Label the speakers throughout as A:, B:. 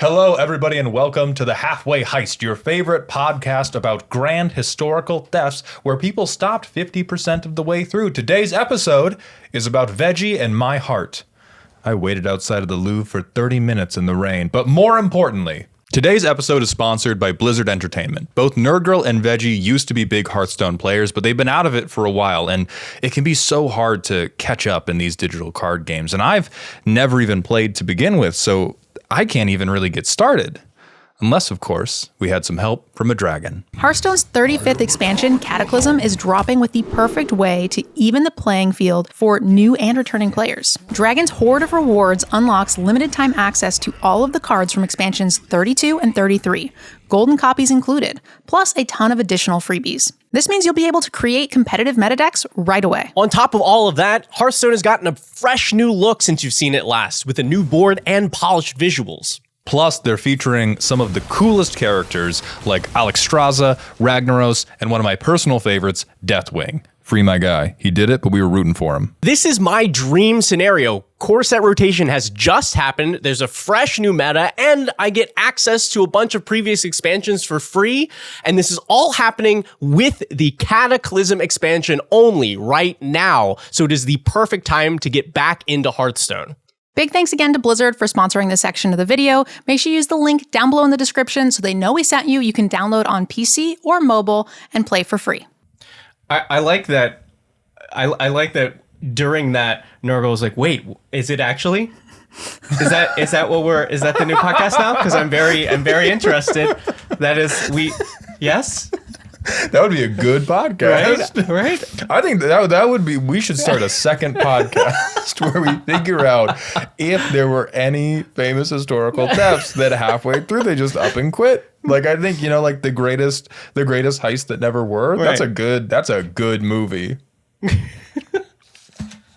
A: Hello, everybody, and welcome to The Halfway Heist, your favorite podcast about grand historical thefts where people stopped 50% of the way through. Today's episode is about Veggie and my heart. I waited outside of the Louvre for 30 minutes in the rain, but more importantly, today's episode is sponsored by Blizzard Entertainment. Both NerdGirl and Veggie used to be big Hearthstone players, but they've been out of it for a while, and it can be so hard to catch up in these digital card games. And I've never even played to begin with, so I can't even really get started. Unless, of course, we had some help from a dragon.
B: Hearthstone's 35th expansion, Cataclysm, is dropping with the perfect way to even the playing field for new and returning players. Dragon's Horde of Rewards unlocks limited time access to all of the cards from expansions 32 and 33, golden copies included, plus a ton of additional freebies. This means you'll be able to create competitive meta decks right away.
C: On top of all of that, Hearthstone has gotten a fresh new look since you've seen it last, with a new board and polished visuals.
A: Plus, they're featuring some of the coolest characters like Alexstrasza, Ragnaros, and one of my personal favorites, Deathwing. Free my guy. He did it, but we were rooting for him.
C: This is my dream scenario. Core set rotation has just happened. There's a fresh new meta, and I get access to a bunch of previous expansions for free. And this is all happening with the Cataclysm expansion only right now. So it is the perfect time to get back into Hearthstone.
B: Big thanks again to Blizzard for sponsoring this section of the video. Make sure you use the link down below in the description so they know we sent you. You can download on PC or mobile and play for free.
D: I like that. I like that during that, Norgo was like, wait, is it actually? Is that is that the new podcast now? Because I'm very interested. That is, yes?
A: That would be a good podcast.
D: Right?
A: I think that would be, we should start a second podcast where we figure out if there were any famous historical thefts that halfway through they just up and quit. Like, I think, like the greatest heist that never were. Right. That's a good movie.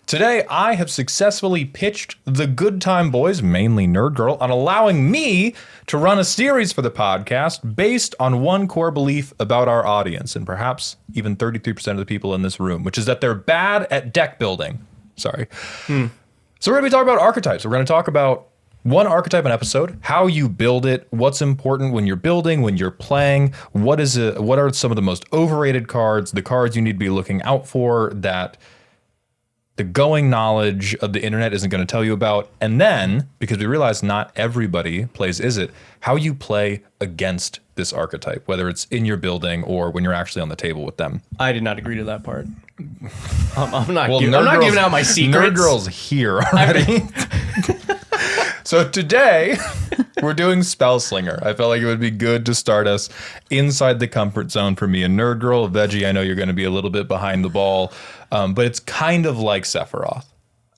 A: Today, I have successfully pitched the GoodTimeBoys, mainly NerdGirl, on allowing me to run a series for the podcast based on one core belief about our audience, and perhaps even 33% of the people in this room, which is that they're bad at deck building. Sorry. So we're going to be talking about archetypes. We're going to talk about one archetype an episode, how you build it, what's important when you're building, when you're playing, what are some of the most overrated cards, the cards you need to be looking out for that the going knowledge of the internet isn't going to tell you about. And then, because we realize not everybody plays Izzet, how you play against this archetype, whether it's in your building or when you're actually on the table with them.
D: I did not agree to that part. I'm not giving out my secrets.
A: NerdGirl's here already. So today, we're doing Spellslinger. I felt like it would be good to start us inside the comfort zone for me and NerdGirl. Veggie, I know you're going to be a little bit behind the ball, but it's kind of like Sephiroth.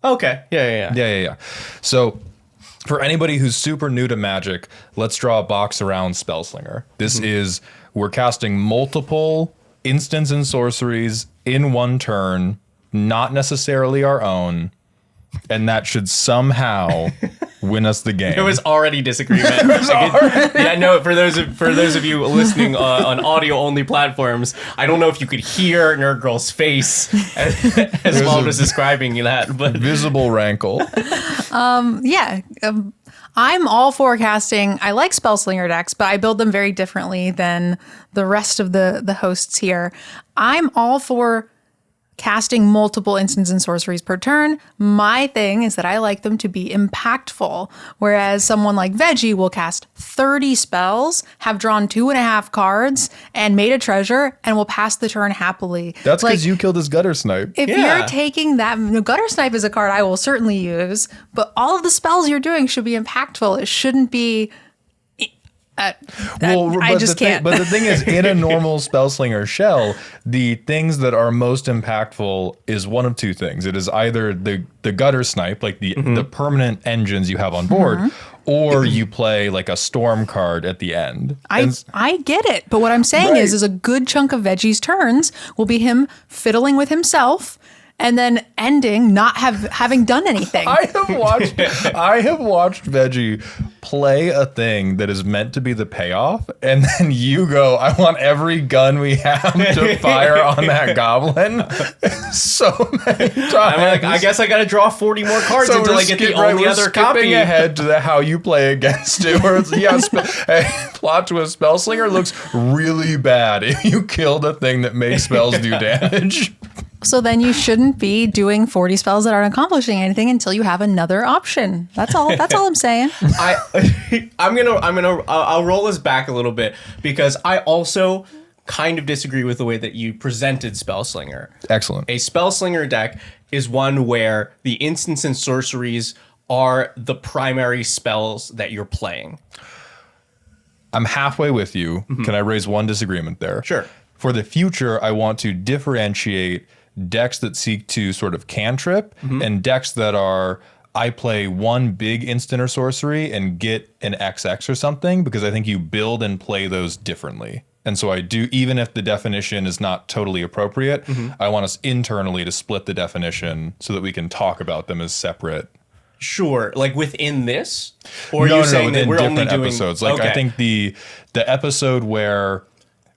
D: Okay. Yeah.
A: So for anybody who's super new to Magic, let's draw a box around Spellslinger. This is, we're casting multiple instants and sorceries in one turn, not necessarily our own, and that should somehow win us the game.
D: There was already disagreement. Yeah, no. For those of you listening on audio only platforms, I don't know if you could hear NerdGirl's face as Wald was describing that, but
A: visible rankle.
B: I'm all for casting. I like Spellslinger decks, but I build them very differently than the rest of the hosts here. I'm all for casting multiple instants and sorceries per turn. My thing is that I like them to be impactful, whereas someone like Veggie will cast 30 spells, have drawn 2.5 cards, and made a treasure, and will pass the turn happily.
A: That's because you killed his Gutter Snipe.
B: If you're taking that, Gutter Snipe is a card I will certainly use, but all of the spells you're doing should be impactful. It shouldn't be... I just can't.
A: But the thing is, in a normal Spellslinger shell, the things that are most impactful is one of two things. It is either the Gutter Snipe, like the permanent engines you have on board, or you play like a Storm card at the end.
B: I get it, but what I'm saying is a good chunk of Veggie's turns will be him fiddling with himself and then ending not having done anything.
A: I have watched Veggie play a thing that is meant to be the payoff, and then you go, I want every gun we have to fire on that goblin so many times.
D: I'm like, I guess I got to draw 40 more cards until I get the only other copy.
A: Skipping ahead to how you play against it, where it's, plot twist, Spellslinger looks really bad if you kill the thing that makes spells do damage.
B: So then you shouldn't be doing 40 spells that aren't accomplishing anything until you have another option. That's all I'm saying.
D: I'll roll this back a little bit because I also kind of disagree with the way that you presented Spellslinger.
A: Excellent.
D: A Spellslinger deck is one where the instants and sorceries are the primary spells that you're playing.
A: I'm halfway with you. Mm-hmm. Can I raise one disagreement there?
D: Sure.
A: For the future, I want to differentiate decks that seek to sort of cantrip and decks that are, I play one big instant or sorcery and get an XX or something, because I think you build and play those differently. And so I do, even if the definition is not totally appropriate, I want us internally to split the definition so that we can talk about them as separate.
D: Sure, like within this, or are you saying that we're only doing
A: episodes? Like, I think the episode where,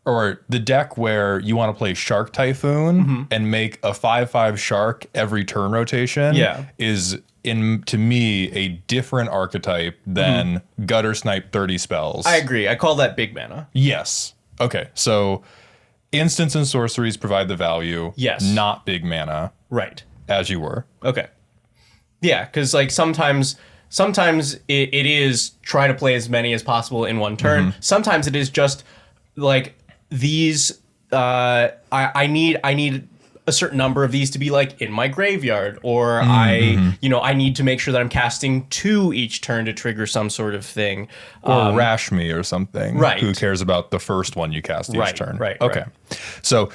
A: or the deck where you want to play Shark Typhoon and make a 5/5 shark every turn rotation is, to me, a different archetype than Gutter Snipe 30 spells.
D: I agree. I call that big mana.
A: Yes. Okay, so instants and sorceries provide the value.
D: Yes.
A: Not big mana.
D: Right.
A: As you were.
D: Okay. Yeah, because like sometimes it is try to play as many as possible in one turn. Sometimes it is just like these. I need a certain number of these to be like in my graveyard, or I need to make sure that I'm casting 2 each turn to trigger some sort of thing,
A: or rash me or something.
D: Right.
A: Who cares about the first one you cast each turn?
D: Right.
A: Okay. So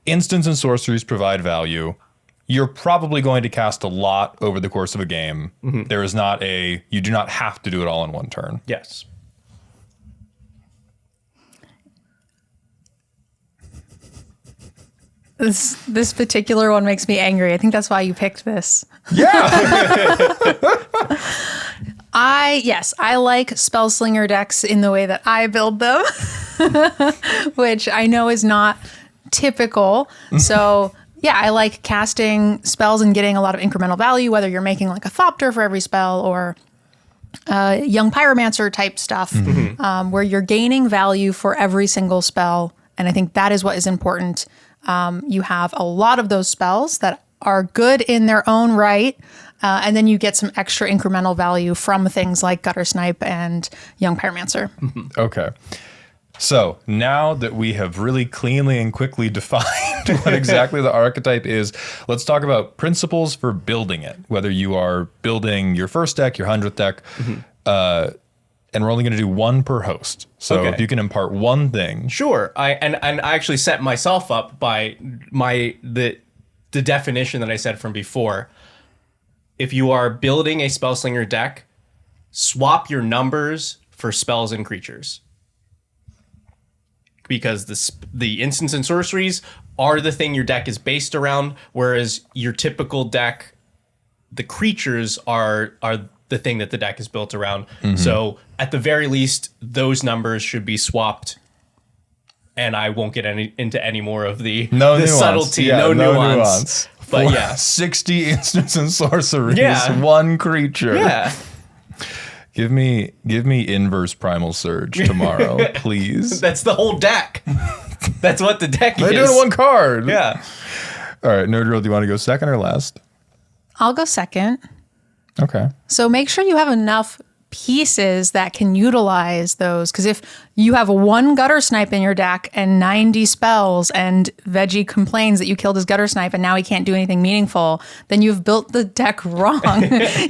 A: instants and sorceries provide value. You're probably going to cast a lot over the course of a game. There is not you do not have to do it all in one turn.
D: Yes.
B: This particular one makes me angry. I think that's why you picked this.
A: Yeah.
B: I like Spellslinger decks in the way that I build them, which I know is not typical. So yeah, I like casting spells and getting a lot of incremental value, whether you're making like a Thopter for every spell or young Pyromancer type stuff, where you're gaining value for every single spell. And I think that is what is important. You have a lot of those spells that are good in their own right, and then you get some extra incremental value from things like Gutter Snipe and Young Pyromancer.
A: Okay. So now that we have really cleanly and quickly defined what exactly the archetype is, let's talk about principles for building it, whether you are building your first deck, your 100th deck, and we're only going to do one per host. So if you can impart one thing.
D: Sure. I actually set myself up by the definition that I said from before. If you are building a Spellslinger deck, swap your numbers for spells and creatures. Because the instants and sorceries are the thing your deck is based around, whereas your typical deck, the creatures are the thing that the deck is built around. So at the very least, those numbers should be swapped, and I won't get into any more of the subtlety, no nuance. But yeah,
A: 60 instants and sorceries, one creature.
D: Yeah.
A: Give me inverse primal surge tomorrow, please.
D: That's the whole deck. That's what the deck is.
A: They do it in one card.
D: Yeah.
A: All right, NerdGirl, do you want to go second or last?
B: I'll go second.
A: Okay.
B: So make sure you have enough pieces that can utilize those. Because if you have one Gutter Snipe in your deck and 90 spells, and Veggie complains that you killed his Gutter Snipe and now he can't do anything meaningful, then you've built the deck wrong.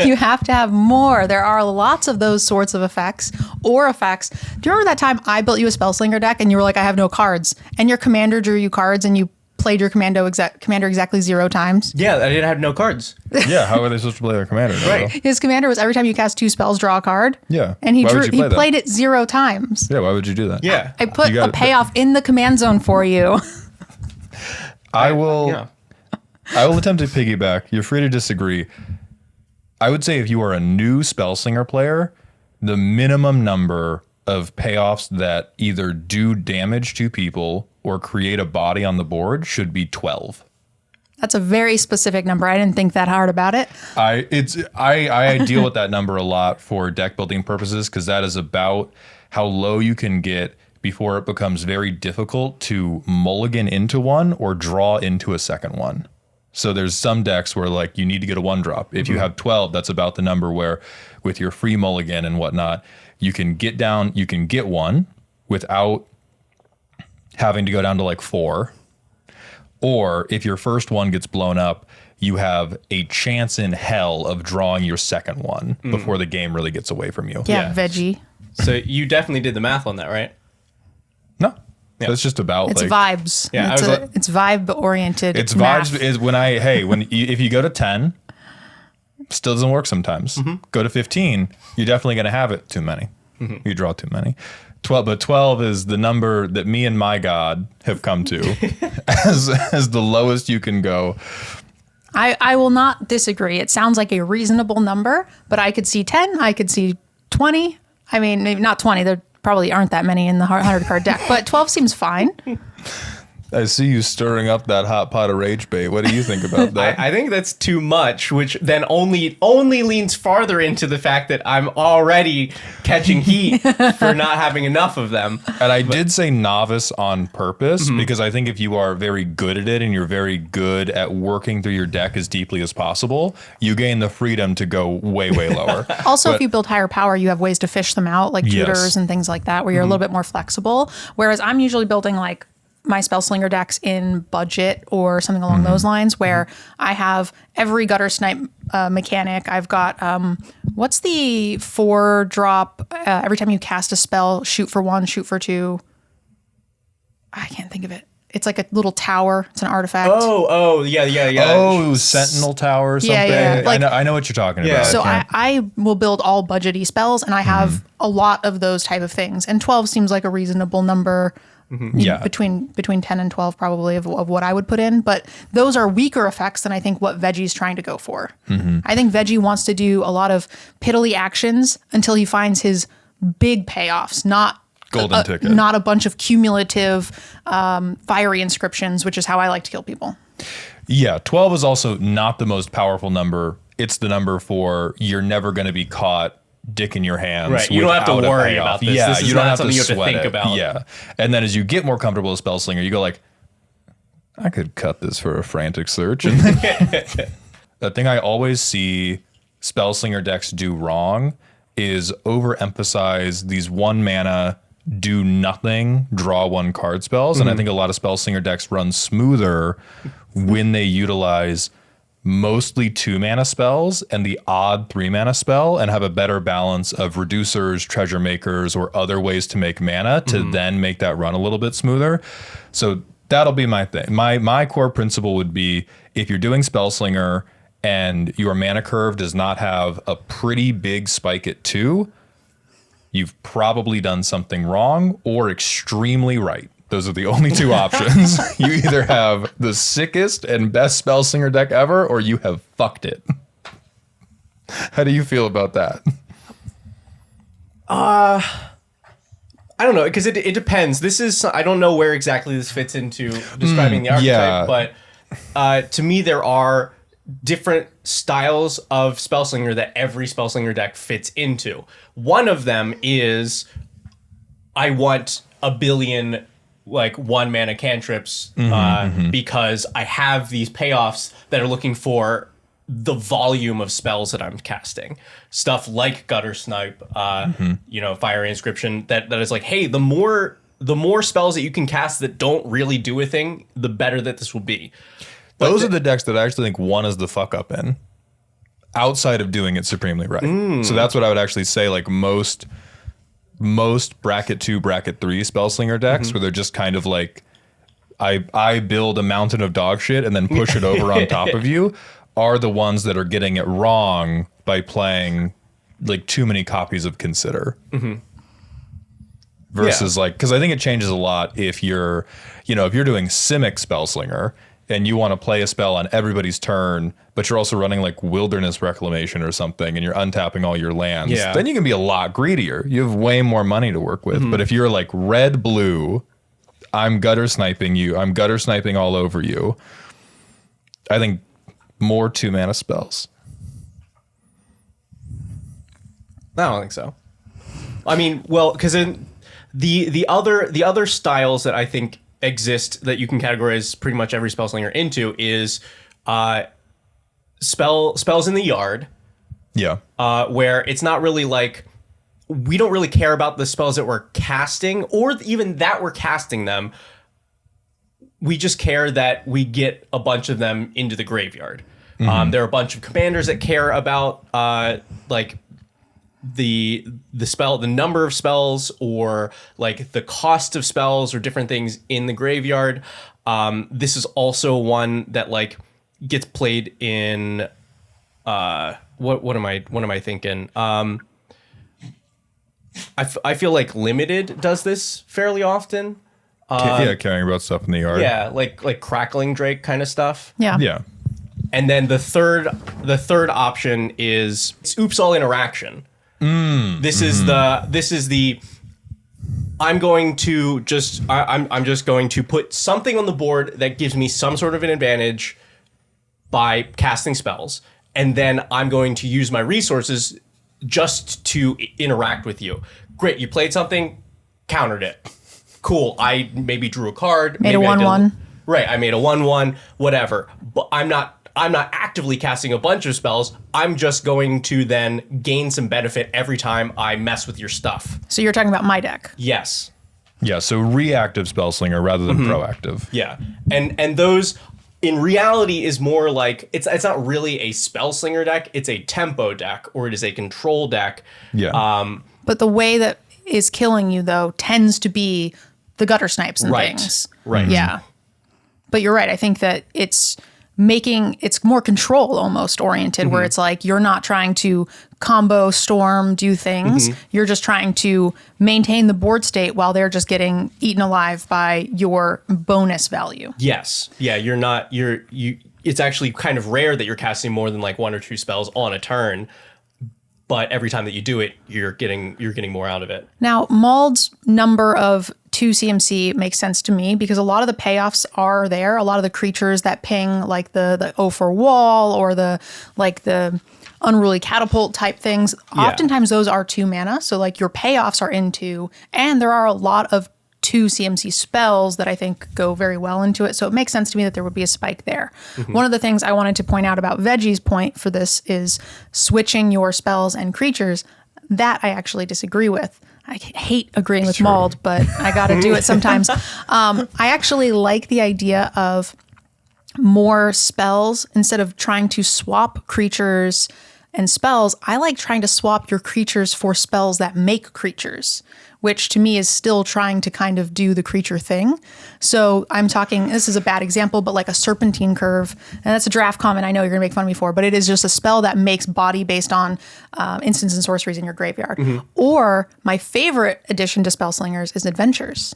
B: You have to have more. There are lots of those sorts of effects or effects. Do you remember that time I built you a Spellslinger deck and you were like, I have no cards, and your commander drew you cards and you played your commander exactly 0 times?
D: Yeah, I didn't have no cards.
A: Yeah, how are they supposed to play their commander?
D: Right.
B: His commander was every time you cast 2 spells, draw a card.
A: Yeah.
B: And he
A: Why would you play
B: played it 0 times.
A: Yeah, why would you do that?
D: Yeah.
B: I put a payoff in the command zone for you.
A: I will.
D: Yeah.
A: I will attempt to piggyback. You're free to disagree. I would say if you are a new Spellslinger player, the minimum number of payoffs that either do damage to people or create a body on the board should be 12.
B: That's a very specific number. I didn't think that hard about it.
A: I deal with that number a lot for deck building purposes because that is about how low you can get before it becomes very difficult to mulligan into one or draw into a second one. So there's some decks where like you need to get a 1-drop. If you have 12, that's about the number where with your free mulligan and whatnot, you can get one without having to go down to like 4. Or if your first one gets blown up, you have a chance in hell of drawing your second one before the game really gets away from you.
B: Yeah, veggie.
D: So you definitely did the math on that, right?
A: No. Yeah. It's just about
B: It's
A: like
B: vibes.
D: Yeah,
B: It's vibe oriented.
A: it's
B: math.
A: vibes is if you go to 10, still doesn't work sometimes. Go to 15, you're definitely going to have it too many. You draw too many. 12, but 12 is the number that me and my God have come to as the lowest you can go.
B: I will not disagree. It sounds like a reasonable number, but I could see 10. I could see 20. I mean, maybe not 20. There probably aren't that many in the 100 card deck, but 12 seems fine.
A: I see you stirring up that hot pot of rage bait. What do you think about that?
D: I think that's too much, which then only leans farther into the fact that I'm already catching heat for not having enough of them.
A: And I did say novice on purpose because I think if you are very good at it and you're very good at working through your deck as deeply as possible, you gain the freedom to go way, way lower.
B: Also, if you build higher power, you have ways to fish them out, like tutors
A: Yes.
B: and things like that, where you're a little bit more flexible. Whereas I'm usually building like my Spellslinger decks in budget or something along those lines, where I have every gutter snipe mechanic. I've got what's the 4-drop? Every time you cast a spell, shoot for 1, shoot for 2. I can't think of it. It's like a little tower. It's an artifact.
D: Yeah.
A: Oh, Sentinel Tower or something.
B: Yeah. Like-
A: I know what you're talking about.
B: So
A: can't-
B: I will build all budgety spells, and I have a lot of those type of things. And 12 seems like a reasonable number.
A: Yeah.
B: Between 10 and 12 probably of what I would put in, but those are weaker effects than I think what Veggie's trying to go for. I think Veggie wants to do a lot of piddly actions until he finds his big payoffs, not
A: Golden ticket.
B: not a bunch of cumulative fiery inscriptions, which is how I like to kill people.
A: Yeah, 12 is also not the most powerful number. It's the number for you're never going to be caught dick in your hands.
D: Right, you don't have to
A: without a
D: worry
A: payoff.
D: about this.
A: Yeah,
D: This is
A: you don't
D: not
A: have
D: something
A: to
D: you have to
A: sweat
D: think
A: it.
D: about.
A: Yeah, and then as you get more comfortable with Spellslinger, you go like, I could cut this for a frantic search. And the thing I always see Spellslinger decks do wrong is overemphasize these 1 mana do nothing, draw 1 card spells. And I think a lot of Spellslinger decks run smoother when they utilize mostly 2 mana spells and the odd 3 mana spell and have a better balance of reducers, treasure makers, or other ways to make mana to then make that run a little bit smoother. So that'll be my thing. My core principle would be if you're doing Spellslinger and your mana curve does not have a pretty big spike at 2, you've probably done something wrong or extremely right. Those are the only 2 options. You either have the sickest and best Spellslinger deck ever, or you have fucked it. How do you feel about that?
D: I don't know, because it depends. I don't know where exactly this fits into describing the archetype,
A: yeah.
D: but to me there are different styles of Spellslinger that every Spellslinger deck fits into. One of them is I want a billion like 1 mana cantrips because I have these payoffs that are looking for the volume of spells that I'm casting. Stuff like Gutter Snipe, Fiery Inscription, that is like, hey, the more spells that you can cast that don't really do a thing, the better that this will be.
A: Those are the decks that I actually think 1 is the fuck up in, outside of doing it supremely right. So that's what I would actually say, like most bracket 2, bracket 3 Spellslinger decks where they're just kind of like, I build a mountain of dog shit and then push it over on top of you, are the ones that are getting it wrong by playing like too many copies of Consider. Versus like, because I think it changes a lot if you're doing Simic Spellslinger and you want to play a spell on everybody's turn, but you're also running like Wilderness Reclamation or something, and you're untapping all your lands, then you can be a lot greedier. You have way more money to work with. But if you're like red, blue, I'm gutter sniping you, I'm gutter sniping all over you, I think more 2-mana spells.
C: I don't think so. I mean, well, because in the other styles that I think exist that you can categorize pretty much every Spellslinger into is spells in the yard.
A: Yeah.
C: Where it's not really like, we don't really care about the spells that we're casting, or even that we're casting them. We just care that we get a bunch of them into the graveyard. There are a bunch of commanders that care about like the number of spells, or like the cost of spells, or different things in the graveyard. This is also one that like gets played in what am I thinking? I feel like Limited does this fairly often.
A: Caring about stuff in the yard.
C: Yeah, like Crackling Drake kind of stuff.
A: Yeah.
C: And then the third option is Oops All Interaction. This is the I'm just going to put something on the board that gives me some sort of an advantage by casting spells, and then I'm going to use my resources just to interact with you. Great, you played something, countered it. Cool, I maybe drew a card.
B: Made a 1/1.
C: Right, I made a 1/1, whatever. But I'm not actively casting a bunch of spells. I'm just going to then gain some benefit every time I mess with your stuff.
B: So you're talking about my deck.
C: Yes.
A: Yeah, so reactive Spellslinger rather than proactive.
C: Yeah. And those in reality is more like it's not really a Spellslinger deck, it's a tempo deck, or it is a control deck.
A: Yeah.
B: But the way that is killing you though tends to be the gutter snipes and things.
C: Right.
B: Yeah. But you're right. I think that it's more control almost oriented, where it's like you're not trying to combo, storm, do things. You're just trying to maintain the board state while they're just getting eaten alive by your bonus value.
C: Yes. Yeah, it's actually kind of rare that you're casting more than like 1 or 2 spells on a turn. But every time that you do it, you're getting more out of it.
B: Now, Mald's number of 2 CMC makes sense to me because a lot of the payoffs are there. A lot of the creatures that ping, like the O4 wall or the unruly catapult type things, oftentimes those are 2 mana. So like your payoffs are in 2, and there are a lot of 2 CMC spells that I think go very well into it. So it makes sense to me that there would be a spike there. One of the things I wanted to point out about Veggie's point for this is switching your spells and creatures. That I actually disagree with. I hate agreeing with Mald, but I got to do it sometimes. I actually like the idea of more spells instead of trying to swap creatures and spells. I like trying to swap your creatures for spells that make creatures, which to me is still trying to kind of do the creature thing. So I'm talking, this is a bad example, but like a Serpentine Curve, and that's a draft comment I know you're gonna make fun of me for, but it is just a spell that makes body based on instants and sorceries in your graveyard. Or my favorite addition to Spellslingers is Adventures.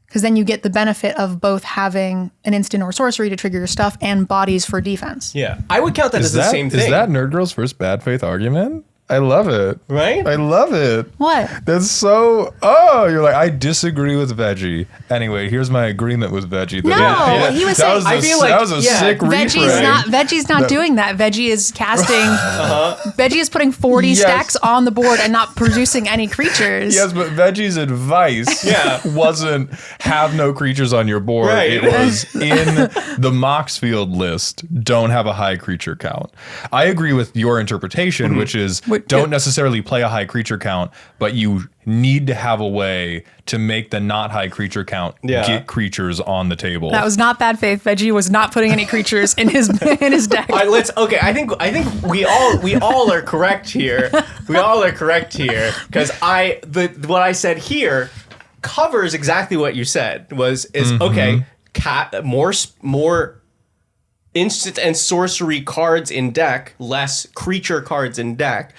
B: Because then you get the benefit of both having an instant or sorcery to trigger your stuff and bodies for defense.
C: Yeah. I would count that as the same thing.
A: Is that NerdGirl's first bad faith argument? I love it.
C: Right?
A: I love it.
B: What?
A: That's so... you're like, I disagree with Veggie. Anyway, here's my agreement with Veggie.
B: No, he was saying...
A: That was a sick reframe.
B: Veggie's not doing that. Veggie is casting... Veggie is putting 40 stacks on the board and not producing any creatures.
A: Yes, but Veggie's advice wasn't have no creatures on your board.
C: Right.
A: It was in the Moxfield list, don't have a high creature count. I agree with your interpretation, which is... Don't necessarily play a high creature count, but you need to have a way to make the not high creature count get creatures on the table.
B: That was not bad faith. Veggie was not putting any creatures in his deck.
C: All right, I think we all are correct here. We all are correct here because what I said here covers exactly what you said. More instant and sorcery cards in deck, less creature cards in deck.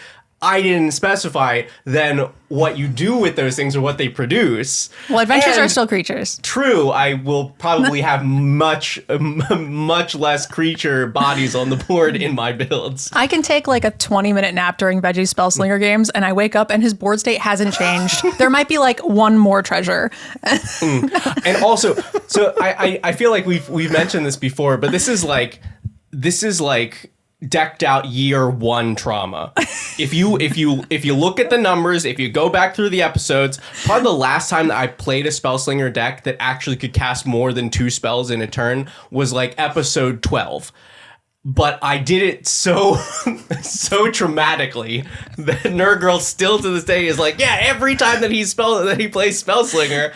C: I didn't specify then what you do with those things or what they produce.
B: Well, adventures are
C: And
B: still creatures.
C: true, I will probably have much less creature bodies on the board in my builds.
B: I can take like a 20-minute nap during Veggie's Spellslinger games, and I wake up and his board state hasn't changed. There might be like one more treasure.
C: And also, so I feel like we've mentioned this before, but this is like decked out year one trauma. If you look at the numbers, if you go back through the episodes, probably the last time that I played a Spellslinger deck that actually could cast more than 2 spells in a turn was like episode 12. But I did it so traumatically that NerdGirl still to this day is like, yeah, every time that he plays Spellslinger,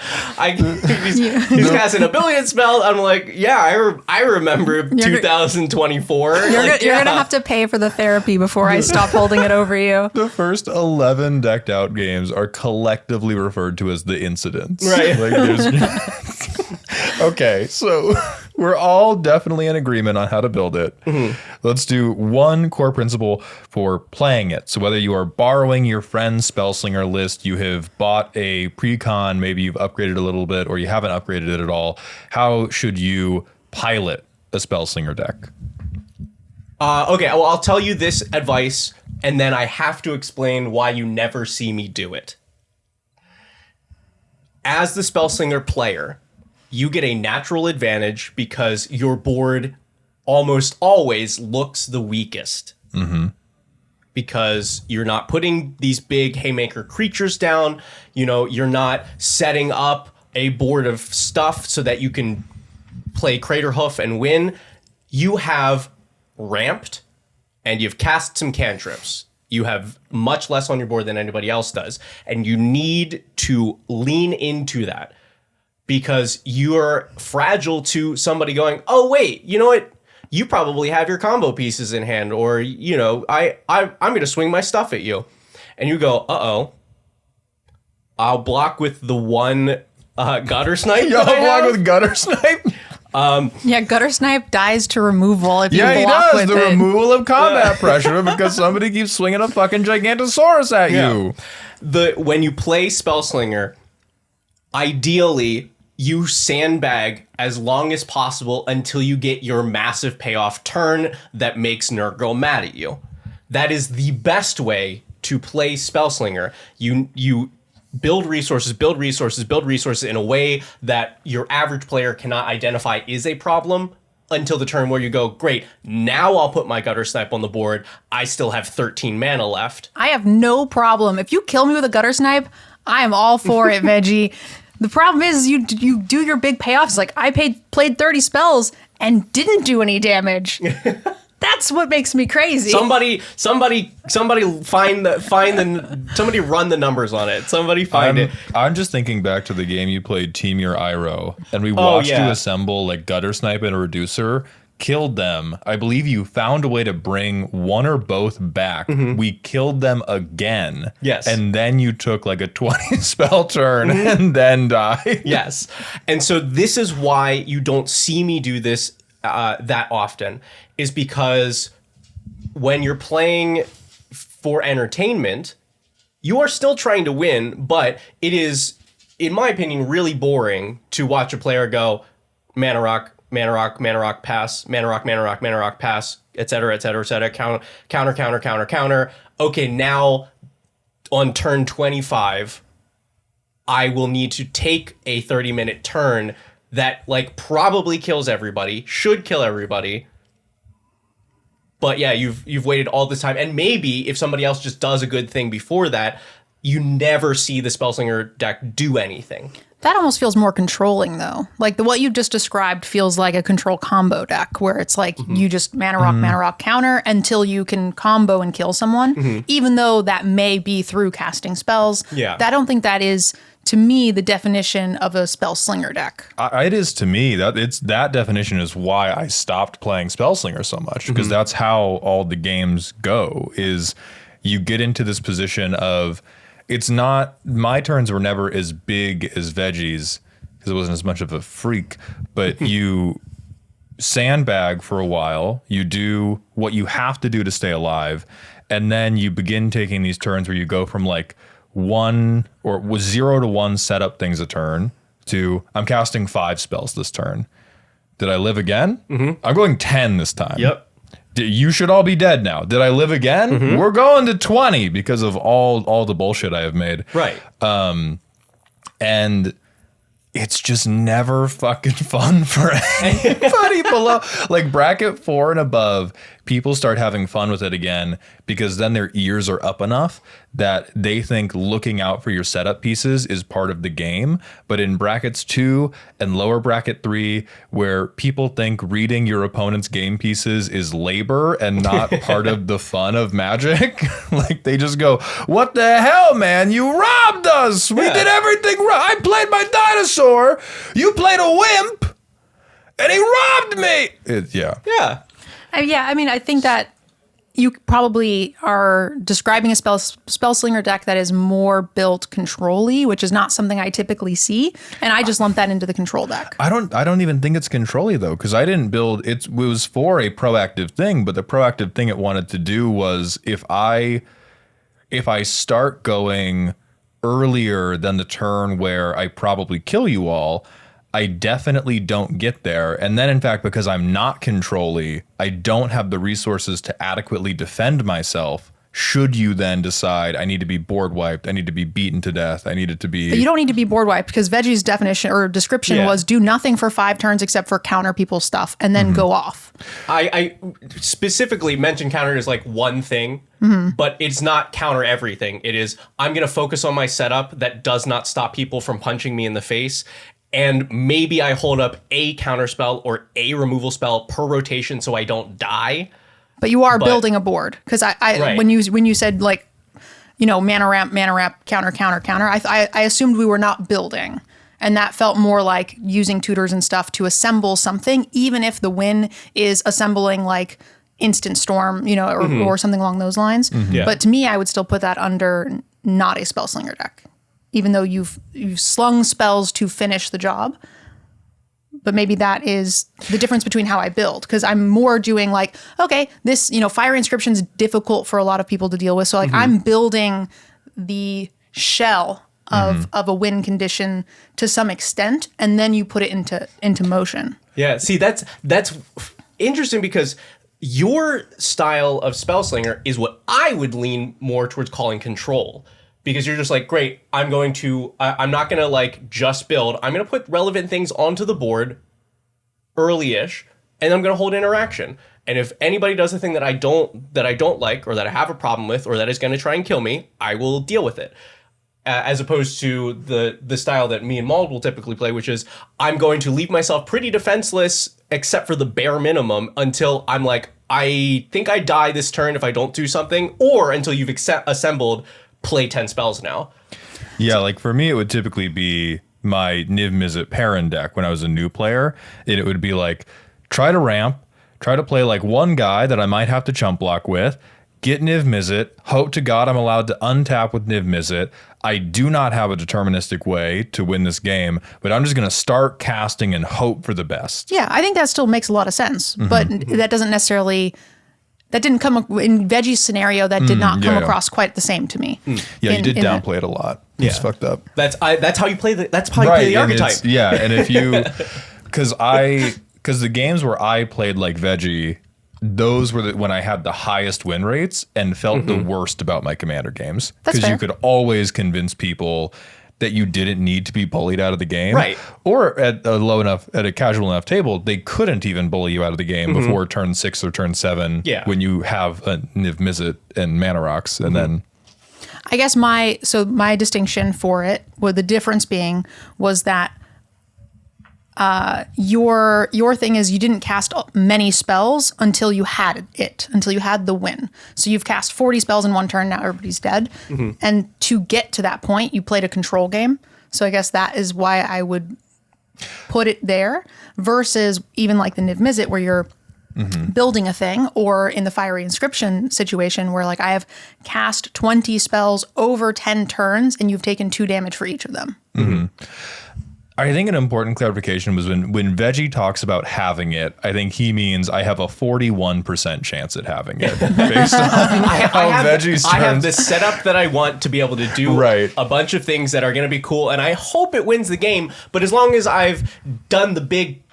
C: he's casting a billion spell. I'm like, yeah, I remember 2024.
B: You're gonna have to pay for the therapy before I stop holding it over you.
A: The first 11 decked out games are collectively referred to as the incidents.
C: Right.
A: Like okay, so we're all definitely in agreement on how to build it. Let's do one core principle for playing it. So whether you are borrowing your friend's Spellslinger list, you have bought a pre-con, maybe you've upgraded a little bit, or you haven't upgraded it at all, how should you pilot a Spellslinger deck?
C: Okay, well, I'll tell you this advice, and then I have to explain why you never see me do it. As the Spellslinger player, you get a natural advantage because your board almost always looks the weakest. Because you're not putting these big haymaker creatures down. You know, you're not setting up a board of stuff so that you can play Craterhoof and win. You have ramped and you've cast some cantrips. You have much less on your board than anybody else does. And you need to lean into that because you're fragile to somebody going, oh, wait, you know what? You probably have your combo pieces in hand, or, you know, I'm going to swing my stuff at you. And you go, uh-oh. I'll block with the one gutter snipe.
A: Y'all block with gutter snipe?
B: Yeah, gutter snipe dies to removal if you
A: Yeah, he
B: block
A: does.
B: with
A: The
B: it.
A: removal of combat pressure because somebody keeps swinging a fucking Gigantosaurus at you.
C: When you play Spellslinger, ideally you sandbag as long as possible until you get your massive payoff turn that makes NerdGirl mad at you. That is the best way to play Spellslinger. You build resources in a way that your average player cannot identify is a problem until the turn where you go, great, now I'll put my gutter snipe on the board. I still have 13 mana left.
B: I have no problem. If you kill me with a gutter snipe, I am all for it, Veggie. The problem is you do your big payoffs. Like I played 30 spells and didn't do any damage. That's what makes me crazy.
C: Somebody somebody run the numbers on it. Somebody find it.
A: I'm just thinking back to the game you played, Team Your Iroh, and we watched you assemble like gutter snipe and a reducer. Killed them. I believe you found a way to bring one or both back. We killed them again.
C: Yes.
A: And then you took like a 20 spell turn and then died.
C: Yes. And so this is why you don't see me do this that often, is because when you're playing for entertainment, you are still trying to win, but it is, in my opinion, really boring to watch a player go, mana rock, pass, mana rock, pass, etc., counter. Okay, now on turn 25, I will need to take a 30-minute turn that like probably kills everybody, should kill everybody. But yeah, you've waited all this time, and maybe if somebody else just does a good thing before that, you never see the Spellslinger deck do anything.
B: That almost feels more controlling, though. Like what you just described feels like a control combo deck, where it's like you just mana rock, counter until you can combo and kill someone, even though that may be through casting spells.
C: Yeah.
B: I don't think that is, to me, the definition of a Spellslinger deck.
A: It is to me. That definition is why I stopped playing Spellslinger so much, because that's how all the games go, is you get into this position of, it's not, my turns were never as big as Veggie's because it wasn't as much of a freak, but you sandbag for a while, you do what you have to do to stay alive, And then you begin taking these turns where you go from like 1 or was 0 to 1 setup things a turn to I'm casting 5 spells this turn. Did I live again? I'm going 10 this time.
C: Yep.
A: You should all be dead now. Did I live again? We're going to 20 because of all the bullshit I have made.
C: Right.
A: And it's just never fucking fun for anybody below. Like bracket 4 and above, people start having fun with it again because then their ears are up enough that they think looking out for your setup pieces is part of the game. But in brackets 2 and lower bracket 3, where people think reading your opponent's game pieces is labor and not part of the fun of Magic, like they just go, what the hell, man? You robbed us. We did everything right. I played my dinosaur. You played a wimp. And he robbed me.
C: Yeah.
B: I mean, I think that you probably are describing a Spellslinger deck that is more built control-y, which is not something I typically see, and I just lump that into the control deck.
A: I don't even think it's control-y though, because I didn't build it. It was for a proactive thing, but the proactive thing it wanted to do was if I start going earlier than the turn where I probably kill you all, I definitely don't get there. And then, in fact, because I'm not control-y, I don't have the resources to adequately defend myself. Should you then decide I need to be board wiped, I need to be beaten to death, I need it to be...
B: But you don't need to be board wiped because Veggie's definition or description was do nothing for 5 turns except for counter people's stuff and then go off.
C: I specifically mentioned counter as like one thing, but it's not counter everything. It is, I'm going to focus on my setup that does not stop people from punching me in the face. And maybe I hold up a counter spell or a removal spell per rotation so I don't die.
B: But you are building a board because
C: Right.
B: when you said like, mana ramp, counter, I assumed we were not building. And that felt more like using tutors and stuff to assemble something, even if the win is assembling like Instant Storm, or something along those lines.
C: Yeah.
B: But to me, I would still put that under not a Spellslinger deck, even though you've slung spells to finish the job. But maybe that is the difference between how I build, because I'm more doing like, okay, this, Fire Inscription is difficult for a lot of people to deal with. So like I'm building the shell of a win condition to some extent, and then you put it into motion.
C: Yeah, see, that's interesting because your style of Spellslinger is what I would lean more towards calling control. Because you're just like, great, I'm not going to like just build. I'm going to put relevant things onto the board early-ish, and I'm going to hold interaction. And if anybody does a thing that I don't like, or that I have a problem with, or that is going to try and kill me, I will deal with it. As opposed to the style that me and Mald will typically play, which is I'm going to leave myself pretty defenseless, except for the bare minimum, until I'm like, I think I die this turn if I don't do something, or until you've assembled play 10 spells now.
A: Yeah, like for me, it would typically be my Niv Mizzet Perrin deck when I was a new player. And it would be like, try to ramp, try to play like one guy that I might have to chump block with, get Niv Mizzet, hope to God I'm allowed to untap with Niv Mizzet. I do not have a deterministic way to win this game, but I'm just going to start casting and hope for the best.
B: Yeah, I think that still makes a lot of sense, but that doesn't necessarily... That didn't come in Veggie's scenario. That did not come across quite the same to me.
A: Yeah, you did downplay it a lot. It's fucked up.
C: That's how you play the archetype.
A: Yeah, and if you, because the games where I played like Veggie, those were when I had the highest win rates and felt the worst about my Commander games, because you could always convince people that you didn't need to be bullied out of the game.
C: Right.
A: Or at a casual enough table, they couldn't even bully you out of the game before turn 6 or turn 7 when you have a Niv Mizzet and Mana Rocks. And then...
B: I guess my distinction for it, or the difference being, was that your thing is you didn't cast many spells until you had the win. So you've cast 40 spells in one turn, now everybody's dead. And to get to that point, you played a control game. So I guess that is why I would put it there, versus even like the Niv Mizzet where you're building a thing, or in the Fiery Inscription situation where like I have cast 20 spells over 10 turns and you've taken 2 damage for each of them.
A: I think an important clarification was when Veggie talks about having it, I think he means I have a 41% chance at having it. Based on how Veggie's
C: I have
A: turns.
C: the setup that I want to be able to do
A: Right.
C: a bunch of things that are going to be cool, and I hope it wins the game. But as long as I've done the big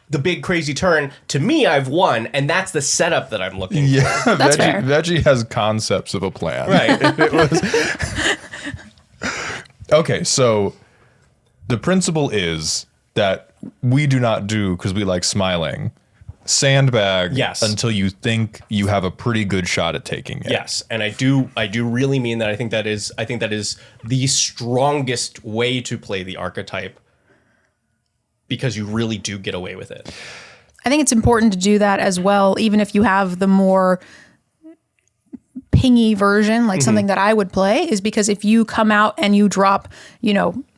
C: crazy turn, to me, I've won, and that's the setup that I'm looking for.
A: Yeah,
B: That's fair.
A: Veggie has concepts of a plan.
C: Right.
A: It was okay. So the principle is that we do not do, because we like smiling, sandbag
C: Yes.
A: until you think you have a pretty good shot at taking it.
C: Yes, and I do really mean that. I think that is the strongest way to play the archetype, because you really do get away with it.
B: I think it's important to do that as well, even if you have the more pingy version, like something that I would play, is because if you come out and you drop,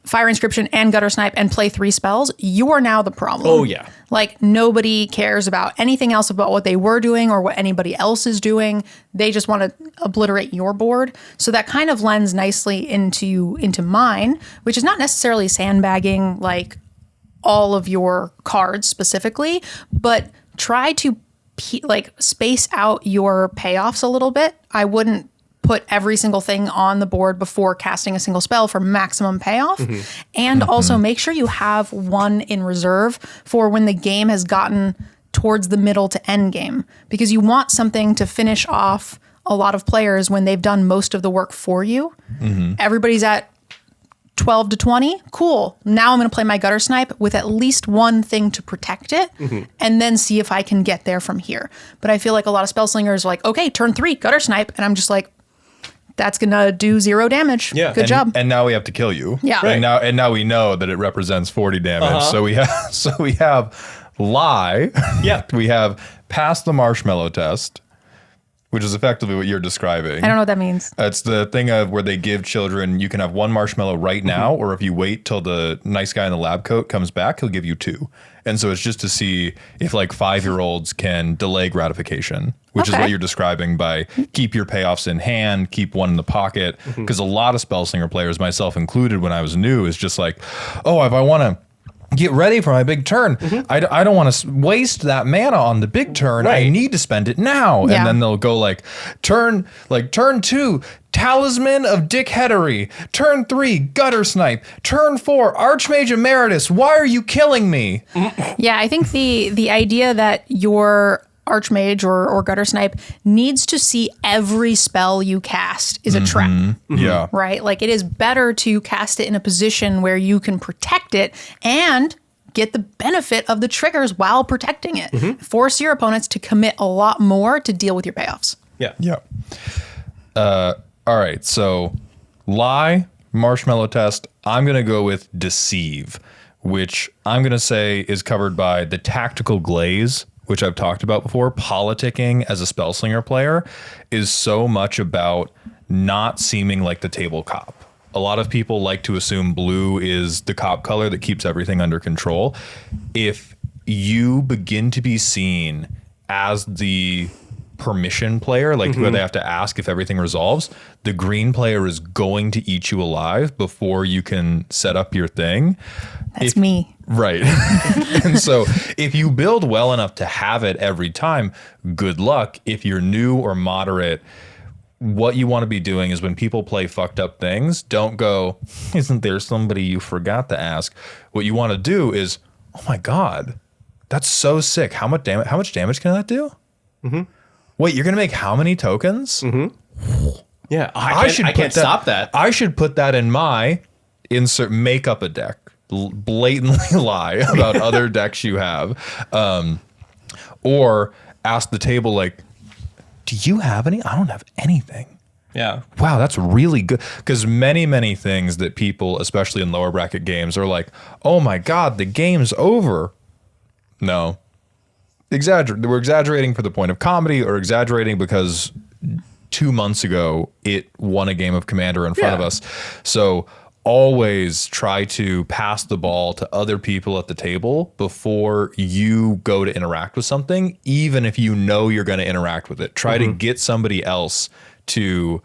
B: Fire Inscription and Gutter Snipe and play 3 spells, you are now the problem.
C: Oh, yeah.
B: Like, nobody cares about anything else about what they were doing or what anybody else is doing. They just want to obliterate your board. So that kind of lends nicely into mine, which is not necessarily sandbagging like all of your cards specifically, but try to space out your payoffs a little bit. I wouldn't put every single thing on the board before casting a single spell for maximum payoff. And also make sure you have one in reserve for when the game has gotten towards the middle to end game, because you want something to finish off a lot of players when they've done most of the work for you. Everybody's at 12 to 20, cool. Now I'm going to play my Gutter Snipe with at least one thing to protect it, and then see if I can get there from here. But I feel like a lot of Spellslingers are like, okay, turn 3, Gutter Snipe, and I'm just like, that's going to do 0 damage.
C: Yeah.
B: Good job.
A: And now we have to kill you.
B: Yeah.
A: And now we know that it represents 40 damage. So we have lie.
C: Yeah.
A: We have pass the marshmallow test, which is effectively what you're describing.
B: I don't know what that means.
A: It's the thing of where they give children, you can have 1 marshmallow right now, or if you wait till the nice guy in the lab coat comes back, he'll give you 2. And so it's just to see if 5-year-olds can delay gratification, which is
B: Okay.
A: what you're describing by keep your payoffs in hand, keep 1 in the pocket. Because a lot of Spellslinger players, myself included when I was new, is just like, oh, if I want to get ready for my big turn, I don't want to waste that mana on the big turn. I
C: Right.
A: need to spend it now.
B: Yeah.
A: And then they'll go turn 2, Talisman of Dickheadery. Turn 3, Gutter Snipe. Turn 4, Archmage Emeritus. Why are you killing me?
B: Yeah, I think the idea that your Archmage or Gutter Snipe needs to see every spell you cast is a trap.
A: Yeah.
B: Right? Like, it is better to cast it in a position where you can protect it and get the benefit of the triggers while protecting it. Force your opponents to commit a lot more to deal with your payoffs.
C: Yeah.
A: Yeah. All right. So lie, marshmallow test. I'm going to go with deceive, which I'm going to say is covered by the tactical glaze, which I've talked about before. Politicking as a Spellslinger player is so much about not seeming like the table cop. A lot of people like to assume blue is the cop color that keeps everything under control. If you begin to be seen as the permission player, where they have to ask if everything resolves, the green player is going to eat you alive before you can set up your thing.
B: That's me.
A: Right. And so if you build well enough to have it every time, good luck. If you're new or moderate, what you want to be doing is when people play fucked up things, don't go, isn't there somebody you forgot to ask? What you want to do is, oh my God, that's so sick. How much damage can that do? Wait, you're going to make how many tokens?
C: Yeah. I can't stop that.
A: I should put that in my insert, make up a deck. Blatantly lie about other decks you have, or ask the table do you have any? I don't have anything.
C: Yeah.
A: Wow, that's really good, because many things that people, especially in lower bracket games, are like, oh my God, the game's over. No, we're exaggerating for the point of comedy, or exaggerating because 2 months ago it won a game of Commander in front of us. So always try to pass the ball to other people at the table before you go to interact with something, even if you know you're going to interact with it. Try to get somebody else to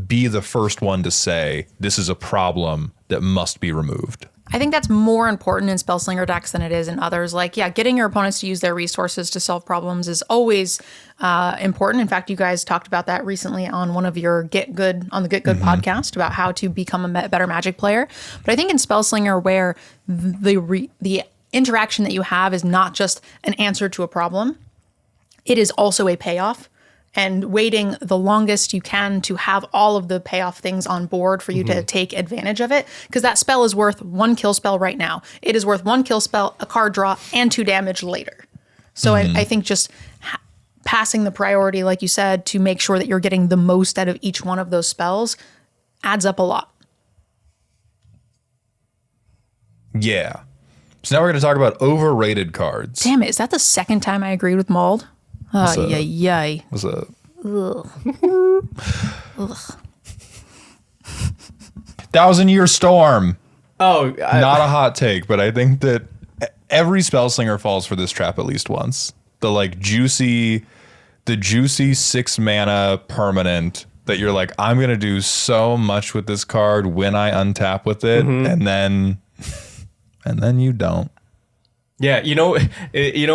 A: be the first one to say, this is a problem that must be removed.
B: I think that's more important in Spellslinger decks than it is in others. Like, yeah, getting your opponents to use their resources to solve problems is always important. In fact, you guys talked about that recently on one of your Get Good podcast about how to become a better Magic player. But I think in Spellslinger, where the interaction that you have is not just an answer to a problem, it is also a payoff. And waiting the longest you can to have all of the payoff things on board for you to take advantage of it. Because that spell is worth 1 kill spell right now. It is worth 1 kill spell, a card draw, and 2 damage later. So I think just passing the priority, like you said, to make sure that you're getting the most out of each one of those spells adds up a lot.
A: Yeah. So now we're going to talk about overrated cards.
B: Damn it, is that the second time I agreed with Mald? Oh, yay.
A: What's up?
B: Ugh.
A: 1,000-Year Storm.
D: Oh,
A: Not a hot take, but I think that every Spellslinger falls for this trap at least once. The juicy 6 mana permanent that you're like, I'm going to do so much with this card when I untap with it, and then you don't.
D: yeah.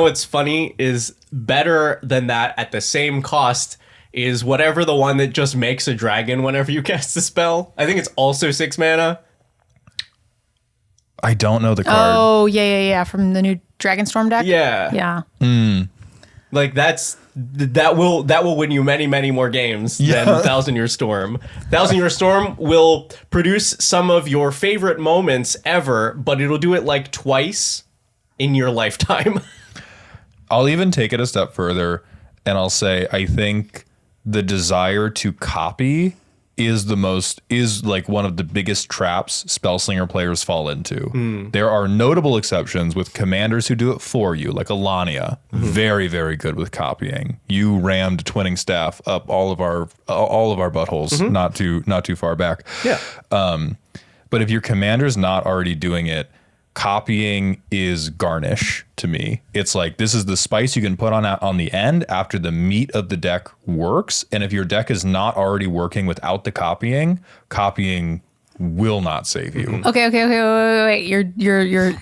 D: What's funny is better than that at the same cost is whatever the one that just makes a dragon whenever you cast a spell. I think it's also 6 mana.
A: I don't know the card.
B: Oh, yeah. From the new Dragonstorm deck?
D: Yeah.
B: Yeah.
D: Like that will win you many, many more games than 1,000-Year Storm. 1,000-Year Storm will produce some of your favorite moments ever, but it'll do it like twice in your lifetime.
A: I'll even take it a step further, and I'll say I think the desire to copy is like one of the biggest traps Spellslinger players fall into. There are notable exceptions with commanders who do it for you, like Alania, very, very good with copying. You rammed Twinning Staff up all of our buttholes, not too far back.
D: Yeah.
A: But if your commander's not already doing it, copying is garnish to me. It's like, this is the spice you can put on the end after the meat of the deck works. And if your deck is not already working without the copying will not save you.
B: Okay, wait. You're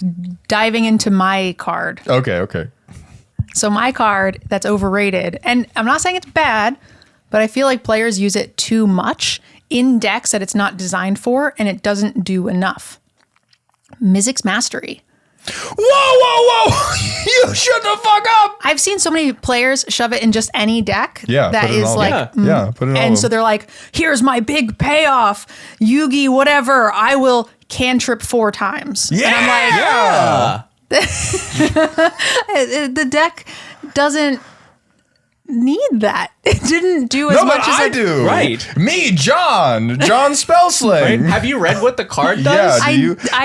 B: diving into my card.
A: Okay.
B: So my card that's overrated, and I'm not saying it's bad, but I feel like players use it too much in decks that it's not designed for, and it doesn't do enough. Mizzix's Mastery.
A: Whoa! You shut the fuck up!
B: I've seen so many players shove it in just any deck
A: Yeah,
B: that
A: put it in
B: is
A: all-
B: like,
A: Yeah, put it in all
B: and
A: of
B: so
A: them.
B: they're like, here's my big payoff, Yugi, whatever. I will cantrip 4 times.
A: Yeah!
B: And I'm like, the deck doesn't need that. It didn't do as
A: No,
B: much
A: but
B: as
A: I
B: it
A: do.
D: Right.
A: Me, John Spellsling.
D: Have you read what the card
A: Yeah,
D: does?
A: do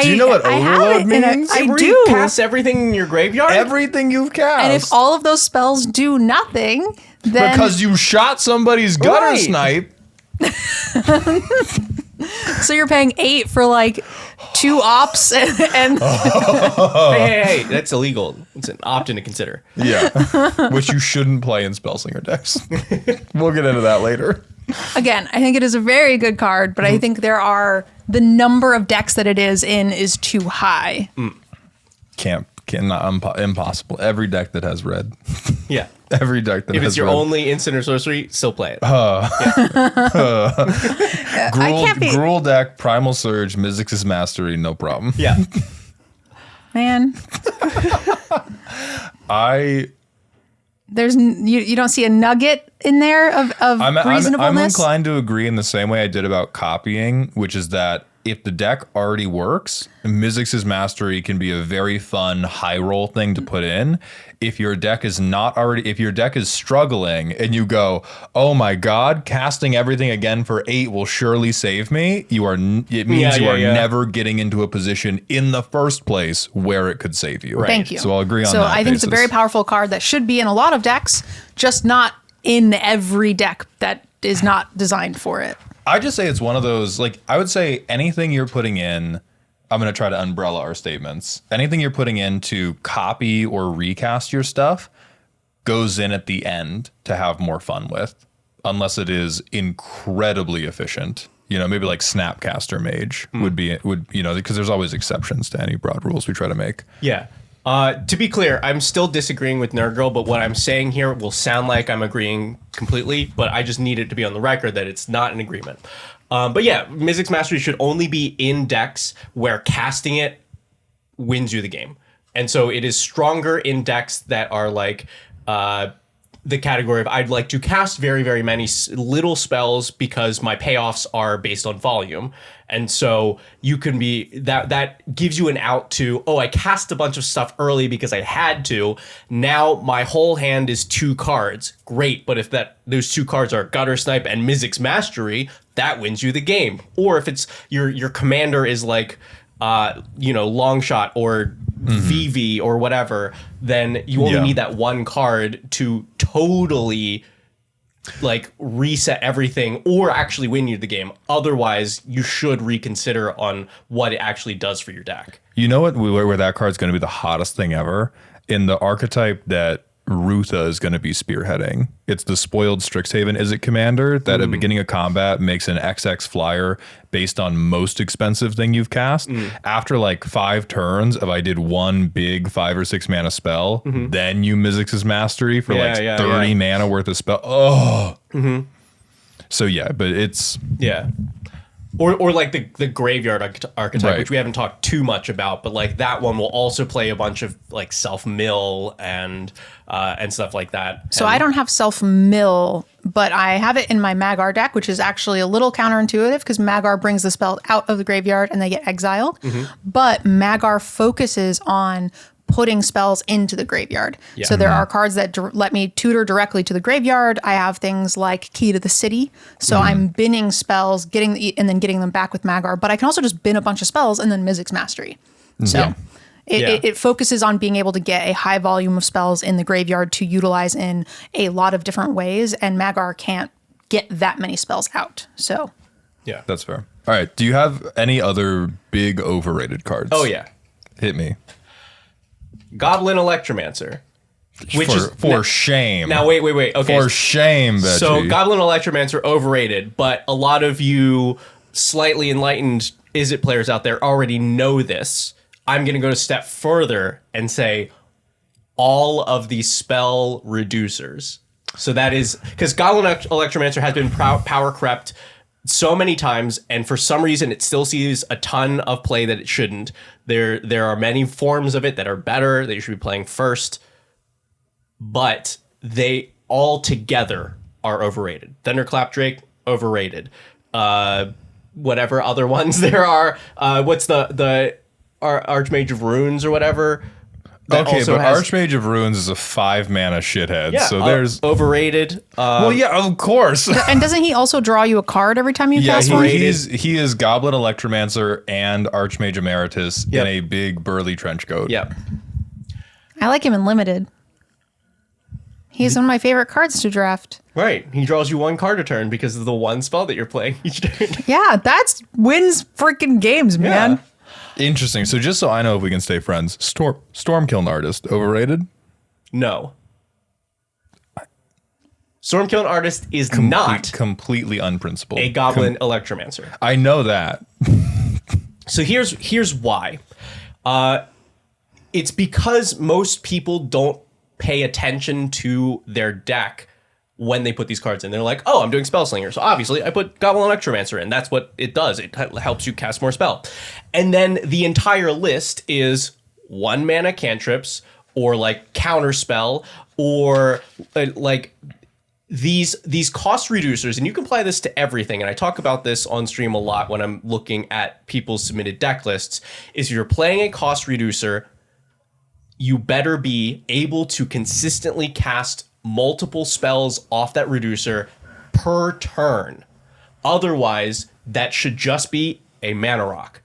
A: you know what
B: I have
A: overload
B: it in a-
A: means?
B: I
D: It
B: do.
D: Cast everything in your graveyard?
A: Everything you've cast.
B: And if all of those spells do nothing, then
A: because you shot somebody's gutter
D: Right.
A: snipe.
B: so you're paying 8 for like 2 ops and
D: Hey, that's illegal. It's an opt-in to consider.
A: Yeah. Which you shouldn't play in Spellslinger decks. We'll get into that later.
B: again, I think it is a very good card, but I think the number of decks that it is in is too high.
A: Impossible. Every deck that has red.
D: Yeah.
A: Every deck that
D: If
A: has
D: it's your
A: red.
D: only instant or sorcery, still play it.
B: I can't be
A: Gruul deck, Primal Surge, Mizzix's Mastery, no problem.
D: Yeah.
B: man. You don't see a nugget in there of reasonableness.
A: I'm inclined to agree in the same way I did about copying, which is that if the deck already works, Mizzix's Mastery can be a very fun high roll thing to put in. If your deck is struggling and you go, oh my God, casting everything again for 8 will surely save me. It means you are never getting into a position in the first place where it could save you.
D: Right.
B: Thank you.
A: So I'll agree on
B: So
A: that
B: I think it's a
A: basis.
B: very powerful card that should be in a lot of decks, just not in every deck that is not designed for it.
A: I just say it's one of those, like, I would say anything you're putting in, I'm going to try to umbrella our statements. Anything you're putting in to copy or recast your stuff goes in at the end to have more fun with, unless it is incredibly efficient. You know, maybe like Snapcaster Mage would because there's always exceptions to any broad rules we try to make.
C: Yeah. To be clear, I'm still disagreeing with NerdGirl, but what I'm saying here will sound like I'm agreeing completely, but I just need it to be on the record that it's not an agreement. But yeah, Mizzix Mastery should only be in decks where casting it wins you the game. And so it is stronger in decks that are like the category of I'd like to cast very, very many little spells because my payoffs are based on volume. And so you can be that gives you an out to, I cast a bunch of stuff early because I had to. Now my whole hand is 2 cards. Great. But if those 2 cards are Gutter Snipe and Mizzix Mastery, that wins you the game. Or if it's your commander is like, long shot or VV or whatever, then you only need that 1 card to totally like reset everything or actually win you the game. Otherwise, you should reconsider on what it actually does for your deck.
A: You know what? Where that card's going to be the hottest thing ever in the archetype that Rutha is going to be spearheading. It's the Spoiled Strixhaven Izzet commander that at the beginning of combat makes an XX flyer based on most expensive thing you've cast. After like 5 turns, if I did 1 big 5 or 6 mana spell, then you Mizzix's Mastery for 30 mana worth of spell. So yeah, but it's
C: Or like the graveyard archetype, which we haven't talked too much about, but like that one will also play a bunch of like self-mill and stuff like that.
B: So I don't have self-mill, but I have it in my Magar deck, which is actually a little counterintuitive because Magar brings the spell out of the graveyard and they get exiled. But Magar focuses on putting spells into the graveyard. So there are cards that let me tutor directly to the graveyard. I have things like Key to the City. So I'm binning spells, and then getting them back with Magar. But I can also just bin a bunch of spells and then Mizzix Mastery. So it focuses on being able to get a high volume of spells in the graveyard to utilize in a lot of different ways. And Magar can't get that many spells out. So
A: yeah, that's fair. All right. Do you have any other big overrated cards?
C: Oh yeah.
A: Hit me.
C: Goblin Electromancer.
A: For shame.
C: Now, wait. Okay.
A: For shame, Veggie.
C: So, Goblin Electromancer, overrated, but a lot of you slightly enlightened Izzet players out there already know this. I'm going to go a step further and say all of the spell reducers. So that is, because Goblin Electromancer has been power crept so many times, and for some reason it still sees a ton of play that it shouldn't. There are many forms of it that are better that you should be playing first, but they all together are overrated. Thunderclap Drake, overrated. Whatever other ones there are. What's the Archmage of Runes or whatever?
A: Okay, but Archmage of Runes is a 5 mana shithead.
C: Yeah,
A: so there's
C: overrated.
A: well, yeah, of course.
B: And doesn't he also draw you a card every time you cast one?
A: he is Goblin Electromancer and Archmage Emeritus in a big burly trench coat.
C: Yep.
B: I like him in limited. He's one of my favorite cards to draft.
C: Right. He draws you 1 card a turn because of the 1 spell that you're playing each turn.
B: Yeah, that's wins freaking games, man.
C: Yeah.
A: Interesting. So just so I know if we can stay friends, Stormkiln Artist, overrated?
C: No. Stormkiln Artist is not
A: completely unprincipled.
C: a Goblin Electromancer.
A: I know that.
C: So here's why. It's because most people don't pay attention to their deck when they put these cards in. They're like, I'm doing Spellslinger, so obviously I put Goblin Electromancer in. That's what it does. It helps you cast more spell. And then the entire list is 1 mana cantrips or like counter spell or like these cost reducers. And you can apply this to everything. And I talk about this on stream a lot when I'm looking at people's submitted deck lists. Is you're playing a cost reducer, you better be able to consistently cast multiple spells off that reducer per turn. Otherwise, that should just be a mana rock.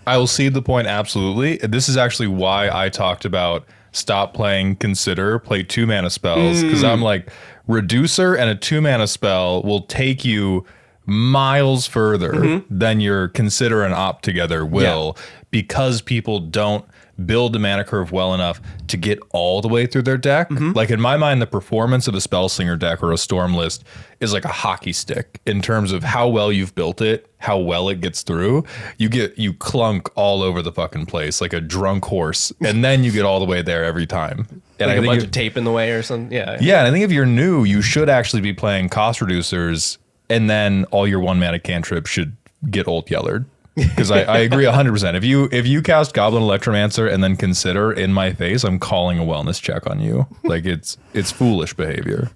A: I will cede the point, absolutely. This is actually why I talked about stop playing Consider, play 2 mana spells, because I'm like, reducer and a 2 mana spell will take you miles further than your consider and opt together will, because people don't build the mana curve well enough to get all the way through their deck. Like in my mind, the performance of a Spellslinger deck or a Storm list is like a hockey stick in terms of how well you've built it, how well it gets through. You clunk all over the fucking place like a drunk horse, and then you get all the way there every time. And
C: Like
A: I
C: a
A: think
C: bunch of tape in the way or something. Yeah.
A: yeah, and I think if you're new, you should actually be playing cost reducers, and then all your 1 mana cantrips should get Old Yellered. Because I agree 100%. If you cast Goblin Electromancer and then consider in my face, I'm calling a wellness check on you. Like it's foolish behavior.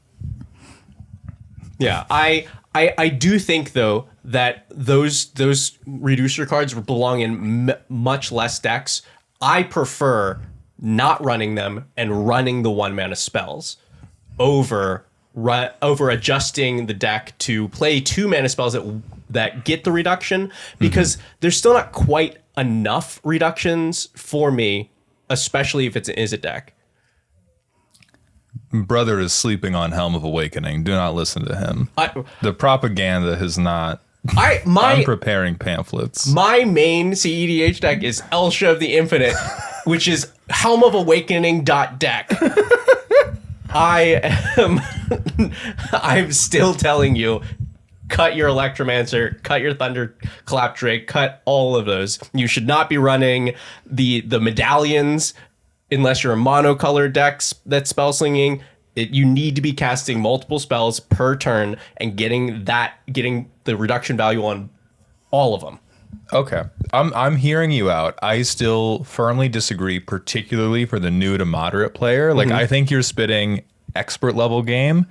C: Yeah, I do think though that those reducer cards belong in much less decks. I prefer not running them and running the 1 mana spells over adjusting the deck to play 2 mana spells that get the reduction, because there's still not quite enough reductions for me, especially if it's an Izzet deck.
A: Brother is sleeping on Helm of Awakening. Do not listen to him. The propaganda has not. I'm preparing pamphlets.
C: My main CEDH deck is Elsha of the Infinite, which is Helm of Awakening deck. I'm still telling you, cut your Electromancer, cut your Thunderclap Drake, cut all of those. You should not be running the medallions unless you're a monocolored deck that's spell slinging. You need to be casting multiple spells per turn and getting the reduction value on all of them.
A: Okay. I'm hearing you out. I still firmly disagree, particularly for the new to moderate player. Like I think you're spitting expert level game,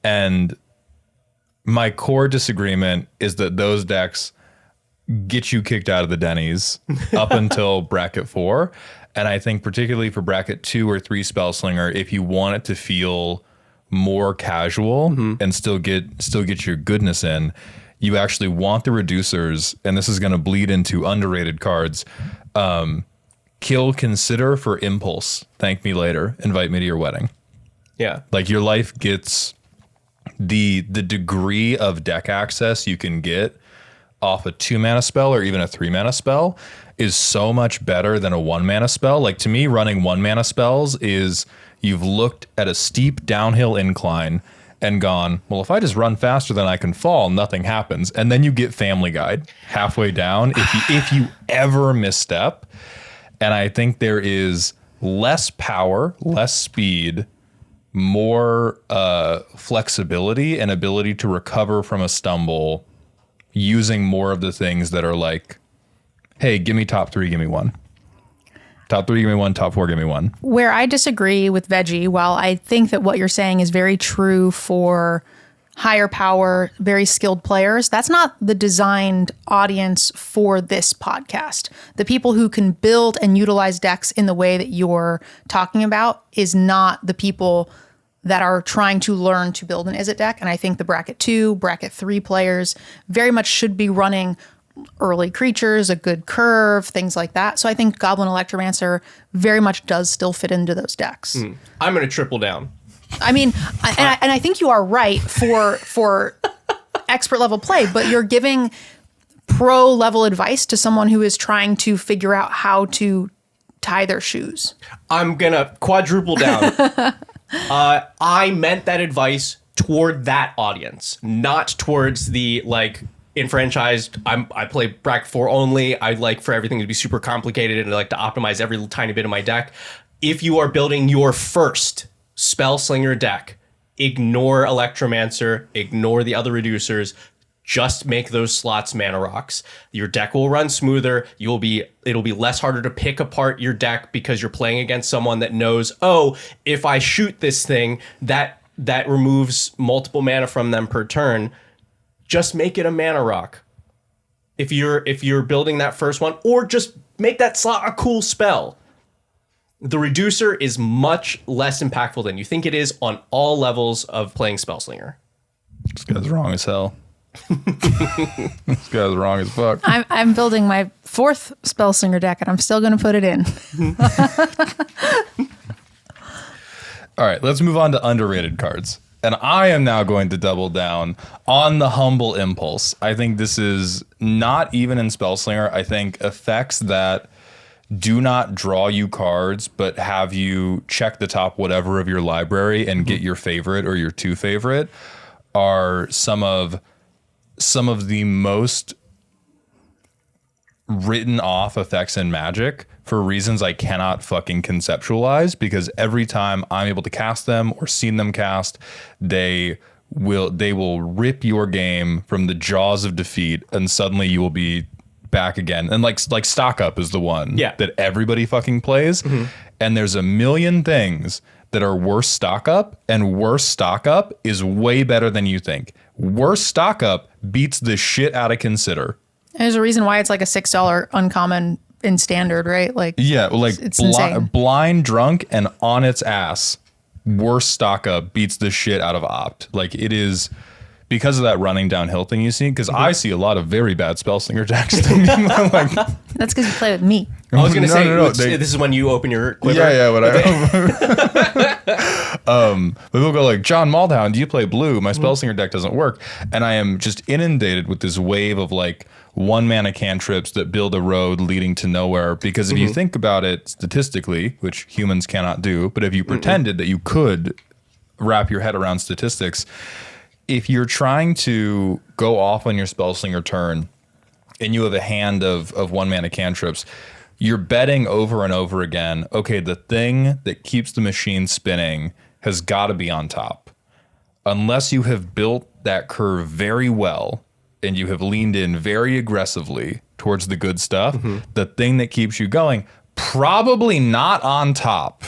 A: and my core disagreement is that those decks get you kicked out of the Denny's up until bracket 4. And I think particularly for bracket 2 or 3 Spellslinger, if you want it to feel more casual and still get your goodness in, you actually want the reducers, and this is going to bleed into underrated cards. Kill Consider for Impulse. Thank me later. Invite me to your wedding.
C: Yeah.
A: Like your life gets the degree of deck access you can get off a 2 mana spell or even a 3 mana spell is so much better than a 1 mana spell. Like to me, running 1 mana spells is you've looked at a steep downhill incline and gone, well, if I just run faster than I can fall, nothing happens. And then you get Family Guide halfway down if you ever misstep. And I think there is less power, less speed, more flexibility and ability to recover from a stumble using more of the things that are like, hey, give me top 3, give me 1. Top 3, give me 1. Top 4, give me 1.
B: Where I disagree with Veggie, while I think that what you're saying is very true for higher power, very skilled players, that's not the designed audience for this podcast. The people who can build and utilize decks in the way that you're talking about is not the people that are trying to learn to build an Izzet deck. And I think the bracket 2, bracket 3 players very much should be running early creatures, a good curve, things like that. So I think Goblin Electromancer very much does still fit into those decks.
C: I'm going to triple down.
B: I mean, and I think you are right for expert level play, but you're giving pro level advice to someone who is trying to figure out how to tie their shoes.
C: I'm going to quadruple down. I meant that advice toward that audience, not towards the like enfranchised. I play bracket 4 only. I like for everything to be super complicated and I like to optimize every tiny bit of my deck. If you are building your first Spellslinger deck, ignore Electromancer, ignore the other reducers, just make those slots mana rocks. Your deck will run smoother. It'll be less harder to pick apart your deck because you're playing against someone that knows, oh, if I shoot this thing, that removes multiple mana from them per turn. Just make it a mana rock. If you're building that first one, or just make that slot a cool spell. The reducer is much less impactful than you think it is on all levels of playing Spellslinger.
A: This guy's wrong as hell. This guy's wrong as fuck.
B: I'm building my 4th Spellslinger deck, and I'm still going to put it in.
A: All right, let's move on to underrated cards. And I am now going to double down on the humble impulse. I think this is not even in Spellslinger. I think effects that do not draw you cards, but have you check the top whatever of your library and get your favorite or your two favorite are some of the most written off effects in Magic for reasons I cannot fucking conceptualize, because every time I'm able to cast them or seen them cast, they will rip your game from the jaws of defeat, and suddenly you will be back again. And like stock up is the one that everybody fucking plays. And there's a million things that are worse stock up, and worse stock up is way better than you think. Worse stock up beats the shit out of Consider.
B: There's a reason why it's like a $6 uncommon in standard, right? Like,
A: yeah, like
B: it's insane.
A: Blind Drunk and On Its Ass, worse stock up beats the shit out of Opt. Like, it is because of that running downhill thing you see, because I see a lot of very bad Spellslinger decks. Like,
B: that's because you play with me.
C: I was going to say,
D: this is when you open your quiver.
A: Yeah, but people go like, John Maldhound, do you play blue? My Spellslinger deck doesn't work. And I am just inundated with this wave of like 1-mana cantrips that build a road leading to nowhere. Because if you think about it statistically, which humans cannot do, but if you pretended that you could wrap your head around statistics, if you're trying to go off on your Spellslinger turn and you have a hand of 1-mana cantrips, you're betting over and over again, okay, the thing that keeps the machine spinning has got to be on top. Unless you have built that curve very well and you have leaned in very aggressively towards the good stuff, the thing that keeps you going, probably not on top.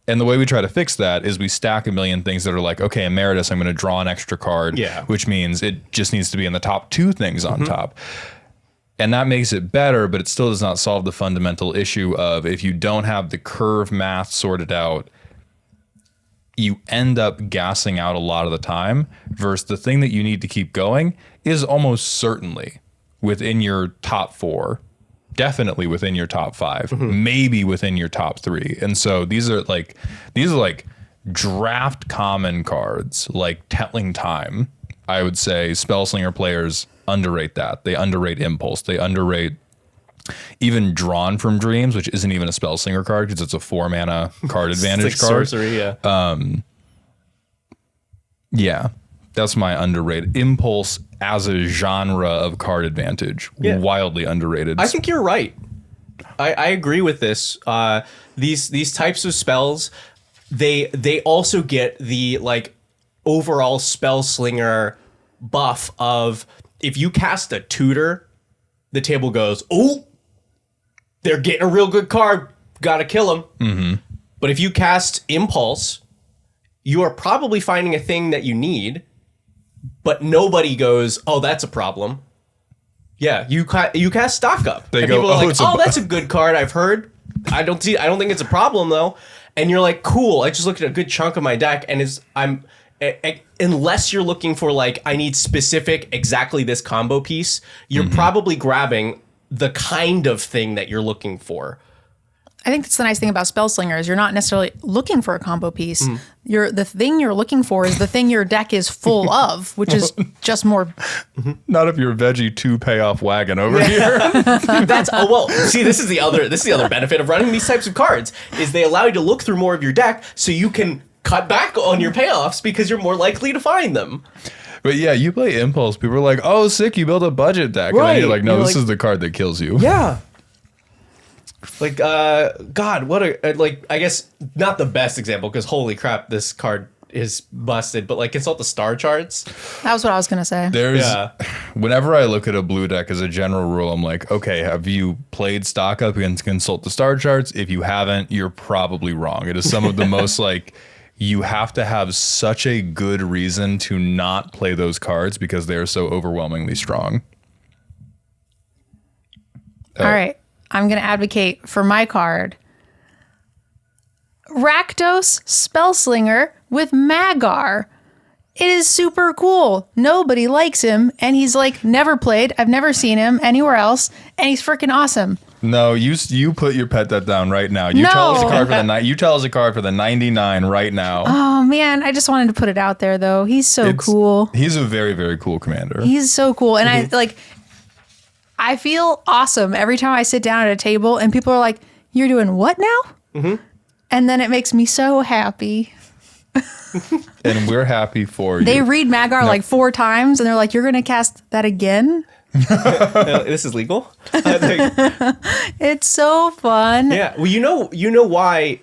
A: And the way we try to fix that is we stack a million things that are like, okay, Emeritus, I'm going to draw an extra card, which means it just needs to be in the top 2 things on top. And that makes it better, but it still does not solve the fundamental issue of if you don't have the curve math sorted out, you end up gassing out a lot of the time, versus the thing that you need to keep going is almost certainly within your top 4. Definitely within your top 5, maybe within your top 3. And so these are like draft common cards, like Telling Time. I would say Spellslinger players underrate that. They underrate Impulse. They underrate even Drawn from Dreams, which isn't even a Spellslinger card because it's a 4-mana card advantage
C: it's like
A: card.
C: Sorcery,
A: Yeah, that's my underrated. Impulse as a genre of card advantage, wildly underrated.
C: I think you're right. I agree with this. These types of spells, they also get the like overall Spellslinger buff of if you cast a tutor, the table goes, oh, they're getting a real good card, gotta kill them. But if you cast Impulse, you are probably finding a thing that you need, but nobody goes, oh, that's a problem. Yeah, you cast Stock Up.
A: They
C: and
A: go,
C: people are
A: oh,
C: like, that's a good card, I've heard. I don't think it's a problem though. And you're like, cool, I just looked at a good chunk of my deck and unless you're looking for like, I need specific exactly this combo piece, you're probably grabbing the kind of thing that you're looking for.
B: I think that's the nice thing about Spellslinger is you're not necessarily looking for a combo piece. The thing you're looking for is the thing your deck is full of, which is just more.
A: Not if you're Veggie 2 payoff wagon over here.
C: See, this is the other benefit of running these types of cards is they allow you to look through more of your deck so you can cut back on your payoffs because you're more likely to find them.
A: But yeah, you play Impulse. People are like, oh, sick, you build a budget deck.
C: Right.
A: And then you're like, no,
C: You're
A: this is the card that kills you.
C: Yeah. Like, God, what a, like, I guess not the best example because holy crap, this card is busted, but like consult the star charts.
B: That was what I was going to say.
A: Whenever I look at a blue deck as a general rule, I'm like, okay, have you played Stock Up and consult the star charts? If you haven't, you're probably wrong. It is some of the most like, you have to have such a good reason to not play those cards because they are so overwhelmingly strong.
B: All right. I'm going to advocate for my card. Rakdos Spellslinger with Magar. It is super cool. Nobody likes him, and he's like never played. I've never seen him anywhere else, and he's freaking awesome.
A: No, you put your pet that down right now. You
B: No.
A: tell us a card for the you tell us a card for the 99 right now.
B: Oh man, I just wanted to put it out there though. He's so cool.
A: He's a very, very cool commander.
B: He's so cool. And I feel awesome every time I sit down at a table and people are like, "You're doing what now?" And then it makes me so happy.
A: And we're happy for you.
B: They read Magar like 4 times and they're like, "You're going to cast that again?"
D: This is legal.
B: It's so fun.
D: Yeah. Well, you know why.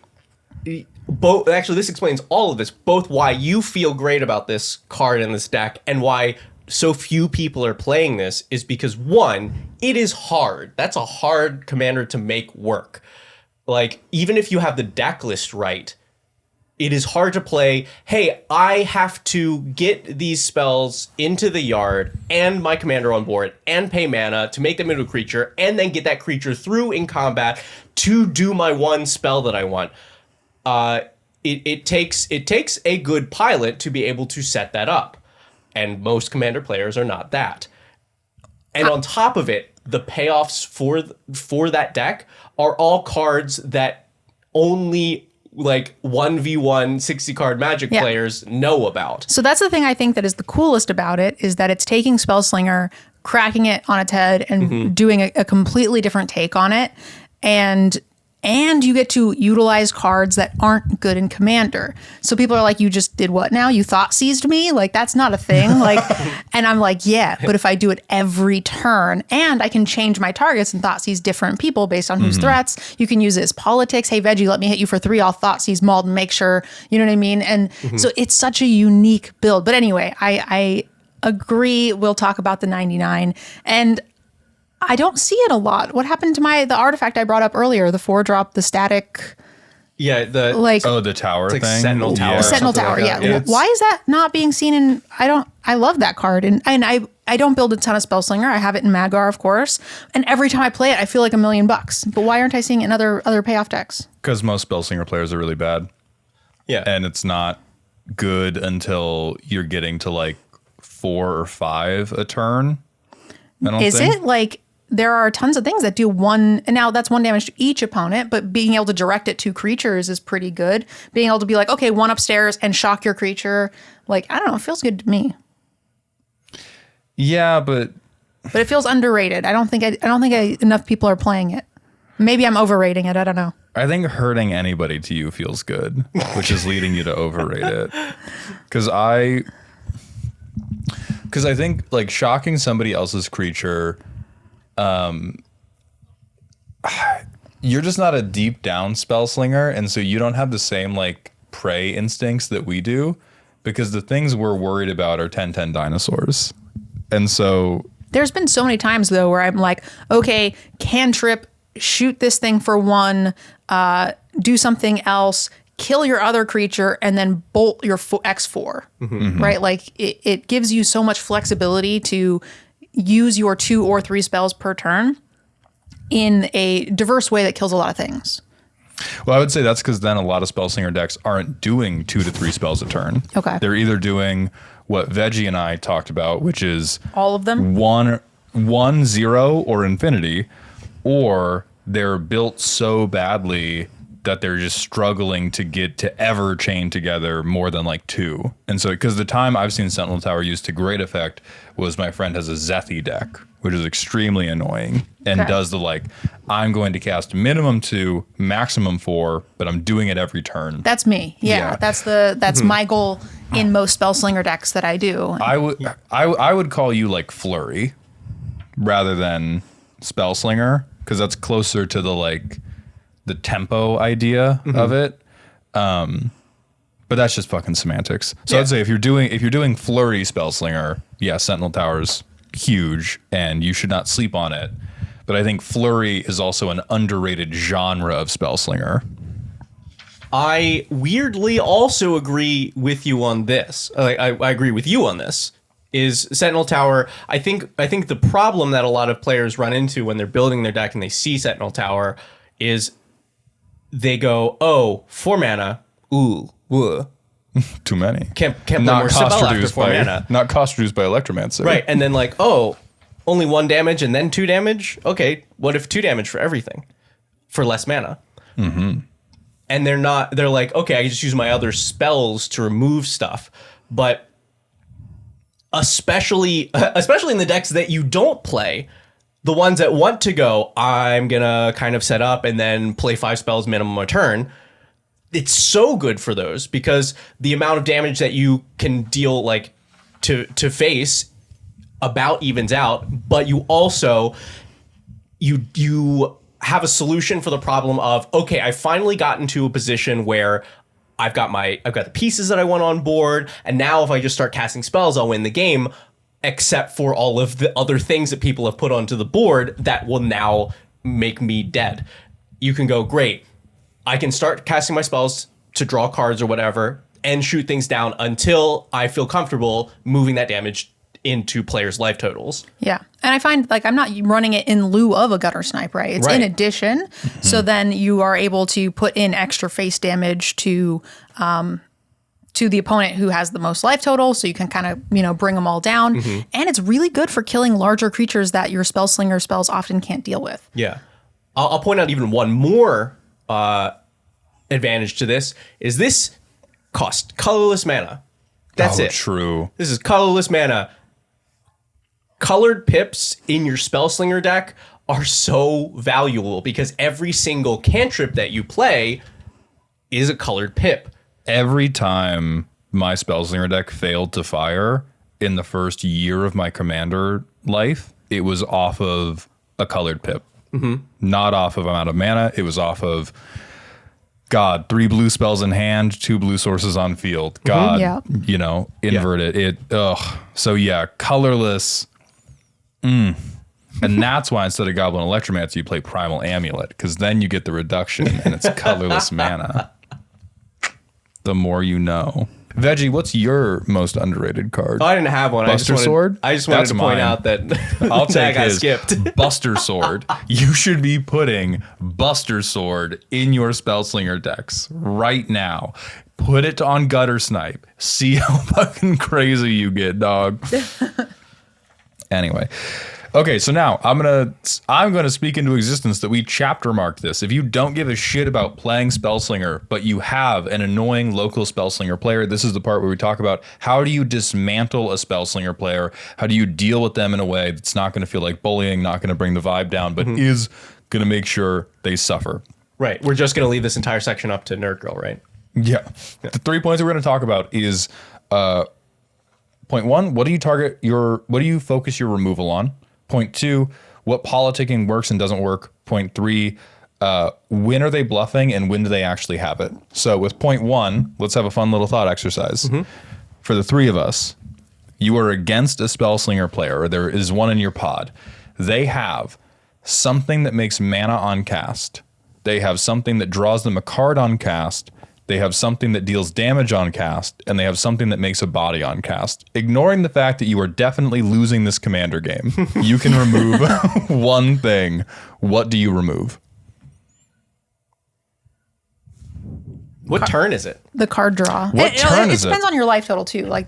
D: Both actually, this explains all of this. Both why you feel great about this card in this deck and why so few people are playing this is because one, it is hard. That's a hard commander to make work. Like even if you have the deck list right, it is hard to play. Hey, I have to get these spells into the yard and my commander on board and pay mana to make them into a creature and then get that creature through in combat to do my one spell that I want. It takes a good pilot to be able to set that up. And most commander players are not that. And on top of it, the payoffs for that deck are all cards that only like 1v1 60 card Magic players know about.
B: So that's the thing I think that is the coolest about it is that it's taking Spellslinger, cracking it on its head and doing a completely different take on it. And you get to utilize cards that aren't good in Commander. So people are like, "You just did what now? You thought seized me?" Like, that's not a thing. Like, and I'm like, yeah, but if I do it every turn and I can change my targets and thought seize different people based on whose threats, you can use it as politics. Hey, Veggie, let me hit you for 3. I'll thought seize Mauld and make sure, you know what I mean? And so it's such a unique build. But anyway, I agree. We'll talk about the 99. And I don't see it a lot. What happened to the artifact I brought up earlier, the 4-drop, the static?
D: Yeah, the
A: tower
D: like
A: thing.
D: Sentinel Tower.
B: The Sentinel Tower, yeah. Why is that not being seen in? I love that card, and I don't build a ton of Spellslinger. I have it in Magar, of course, and every time I play it, I feel like $1,000,000. But why aren't I seeing it in other payoff decks?
A: Because most Spellslinger players are really bad.
D: Yeah,
A: and it's not good until you're getting to like 4 or 5 a turn.
B: Is it like? There are tons of things that do 1, and now that's 1 damage to each opponent, but being able to direct it to creatures is pretty good. Being able to be like, okay, 1 upstairs and shock your creature. Like, I don't know, it feels good to me.
A: Yeah, but
B: it feels underrated. I don't think enough people are playing it. Maybe I'm overrating it. I don't know.
A: I think hurting anybody to you feels good, which is leading you to overrate it. Because I think like shocking somebody else's creature, you're just not a deep down Spellslinger, and so you don't have the same like prey instincts that we do, because the things we're worried about are 10/10 dinosaurs. And so
B: there's been so many times though where I'm like, okay, cantrip, shoot this thing for 1, do something else, kill your other creature, and then bolt your X4, right? Like it gives you so much flexibility to use your 2 or 3 spells per turn in a diverse way that kills a lot of things.
A: Well, I would say that's because then a lot of Spellslinger decks aren't doing 2 to 3 spells a turn.
B: Okay.
A: They're either doing what Veggie and I talked about, which is
B: all of them,
A: 1, 0, or infinity, or they're built so badly that they're just struggling to get to ever chain together more than like 2. And so, because the time I've seen Sentinel Tower used to great effect was my friend has a Zethi deck, which is extremely annoying and does the like, I'm going to cast minimum 2, maximum 4, but I'm doing it every turn.
B: That's me. Yeah. That's my goal in most Spellslinger decks that I do.
A: I would call you like Flurry rather than Spellslinger, because that's closer to the tempo idea of it. But that's just fucking semantics. So I'd say if you're doing Flurry Spellslinger, yeah, Sentinel Tower's huge and you should not sleep on it. But I think Flurry is also an underrated genre of Spellslinger.
D: I weirdly also agree with you on this. I agree with you on this. Is Sentinel Tower, I think the problem that a lot of players run into when they're building their deck and they see Sentinel Tower is they go, oh, 4 mana, ooh, woo.
A: Too many.
D: Can't play more spell after 4 mana.
A: Not cost reduced by Electromancer.
D: Right, and then like, oh, only 1 damage and then 2 damage? Okay, what if 2 damage for everything? For less mana. Mm-hmm. And they're like, okay, I can just use my other spells to remove stuff. But especially in the decks that you don't play, the ones that want to go, I'm gonna kind of set up and then play 5 spells minimum a turn. It's so good for those because the amount of damage that you can deal like to face about evens out, but you also you have a solution for the problem of, okay, I finally got into a position where I've got the pieces that I want on board, and now if I just start casting spells, I'll win the game, except for all of the other things that people have put onto the board that will now make me dead. You can go, great, I can start casting my spells to draw cards or whatever and shoot things down until I feel comfortable moving that damage into players' life totals.
B: Yeah. And I find like I'm not running it in lieu of a gutter snipe, right? It's in addition. Mm-hmm. So then you are able to put in extra face damage to the opponent who has the most life total. So you can kind of, bring them all down. Mm-hmm. And it's really good for killing larger creatures that your Spellslinger spells often can't deal with.
D: Yeah. I'll point out even one more advantage to this is this cost colorless mana. That's it.
A: True.
D: This is colorless mana. Colored pips in your Spellslinger deck are so valuable because every single cantrip that you play is a colored pip.
A: Every time my Spellslinger deck failed to fire in the first year of my commander life, it was off of a colored pip. Mm-hmm. Not off of amount of mana. It was off of, God, 3 blue spells in hand, 2 blue sources on field. God, invert it. So yeah, colorless. And that's why instead of Goblin Electromancer, you play Primal Amulet, because then you get the reduction and it's colorless mana. The more you know. Veggie, what's your most underrated card?
D: Oh, I didn't have one.
A: Buster Sword?
D: I just wanted to point out that
A: I'll take
D: got
A: his
D: skipped.
A: Buster Sword. You should be putting Buster Sword in your Spellslinger decks right now. Put it on Gutter Snipe. See how fucking crazy you get, dog. Anyway. Okay, so now I'm gonna speak into existence that we chapter marked this. If you don't give a shit about playing Spellslinger, but you have an annoying local Spellslinger player, this is the part where we talk about how do you dismantle a Spellslinger player? How do you deal with them in a way that's not gonna feel like bullying, not gonna bring the vibe down, but is gonna make sure they suffer.
D: Right. We're just gonna leave this entire section up to NerdGirl, right?
A: Yeah. The 3 points that we're gonna talk about is point 1, what do you focus your removal on? Point 2, what politicking works and doesn't work. Point 3, when are they bluffing and when do they actually have it? So with point 1, let's have a fun little thought exercise. Mm-hmm. For the 3 of us, you are against a Spellslinger player, or there is one in your pod. They have something that makes mana on cast. They have something that draws them a card on cast. They have something that deals damage on cast, and they have something that makes a body on cast. Ignoring the fact that you are definitely losing this commander game, you can remove one thing. What do you remove?
D: What turn is it?
B: The card draw.
A: What turn
B: it
A: is it?
B: depends on your life total too. Like,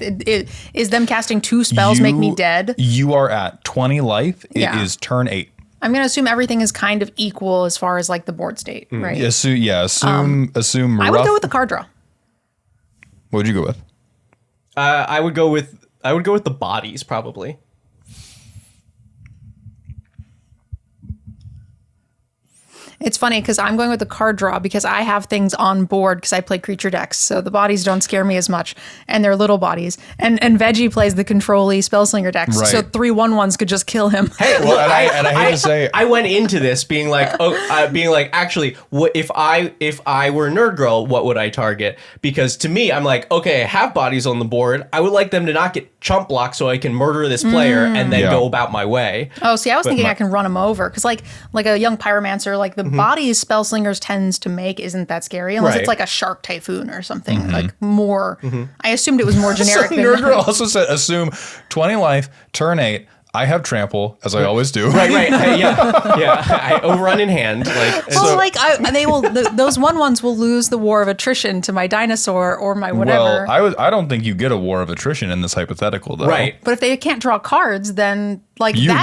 B: is them casting 2 spells make me dead?
A: You are at 20 life. It is turn 8.
B: I'm going to assume everything is kind of equal as far as like the board state, right?
A: Assume
B: I would go with the card draw.
A: What would you go with?
D: I would go with the bodies probably.
B: It's funny because I'm going with the card draw because I have things on board because I play creature decks. So the bodies don't scare me as much and they're little bodies. And Veggie plays the control-y Spellslinger decks.
A: Right.
B: So 3/1/1s could just kill him.
D: Hey,
A: Well, and I hate to say,
D: I went into this being like, actually, what if I were NerdGirl, what would I target? Because to me, I'm like, okay, I have bodies on the board. I would like them to not get chump blocked so I can murder this player and then go about my way.
B: Oh, see, I was thinking I can run him over because like a young pyromancer, like the bodies Spellslingers tends to make isn't that scary unless it's like a shark typhoon or something like more. I assumed it was more generic.
A: So NerdGirl also said assume 20 life, turn 8. I have trample, as I always do.
D: Right. Yeah. I overrun in hand.
B: Those 1/1s will lose the war of attrition to my dinosaur or my whatever.
A: Well, I don't think you get a war of attrition in this hypothetical, though.
D: Right.
B: But if they can't draw cards, then but
A: if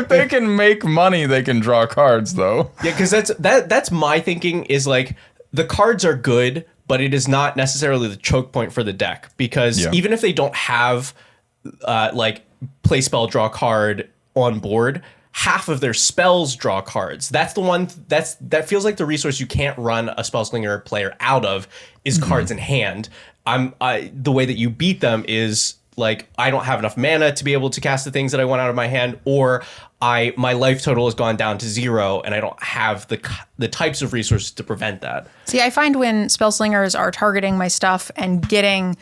A: they can make money, they can draw cards, though.
D: Yeah, because that's my thinking is like the cards are good, but it is not necessarily the choke point for the deck, because even if they don't have play spell draw card on board, half of their spells draw cards. That's the one that feels like the resource you can't run a Spellslinger player out of is cards in hand. The way that you beat them is like I don't have enough mana to be able to cast the things that I want out of my hand, or my life total has gone down to 0 and I don't have the types of resources to prevent that.
B: See, I find when Spellslingers are targeting my stuff and getting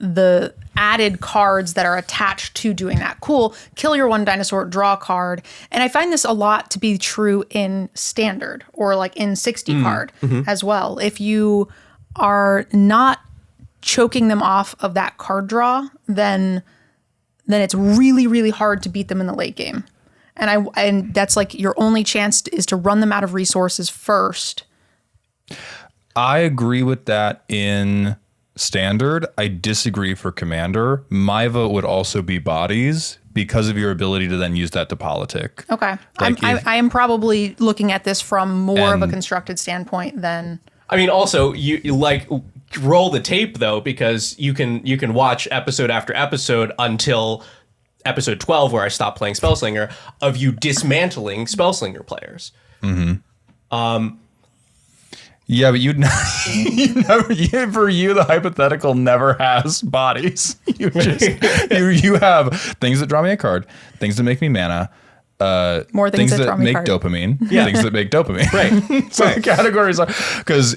B: the added cards that are attached to doing that. Cool, kill your 1 dinosaur, draw a card. And I find this a lot to be true in standard or like in 60 card as well. If you are not choking them off of that card draw, then it's really, really hard to beat them in the late game. And that's like your only chance is to run them out of resources first.
A: I agree with that in standard. I disagree for commander. My vote would also be bodies because of your ability to then use that to politic.
B: Okay.
A: Like
B: I am probably looking at this from more of a constructed standpoint than...
D: I mean, also you like roll the tape though, because you can watch episode after episode until episode 12 where I stopped playing Spellslinger of you dismantling Spellslinger players.
A: Yeah, but for you, the hypothetical never has bodies. You just you have things that draw me a card, things that make me mana,
B: more things that draw me
A: make
B: card.
A: dopamine, things that make dopamine.
D: Right.
A: So the categories are because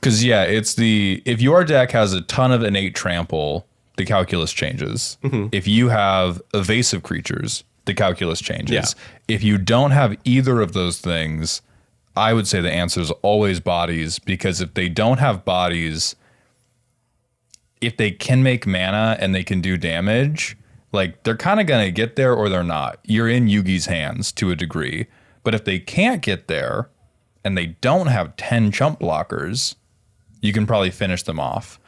A: it's if your deck has a ton of innate trample, the calculus changes. If you have evasive creatures, the calculus changes.
D: Yeah.
A: If you don't have either of those things, I would say the answer is always bodies, because if they don't have bodies, if they can make mana and they can do damage, like they're kind of going to get there or they're not. You're in Yugi's hands to a degree. But if they can't get there and they don't have 10 chump blockers, you can probably finish them off.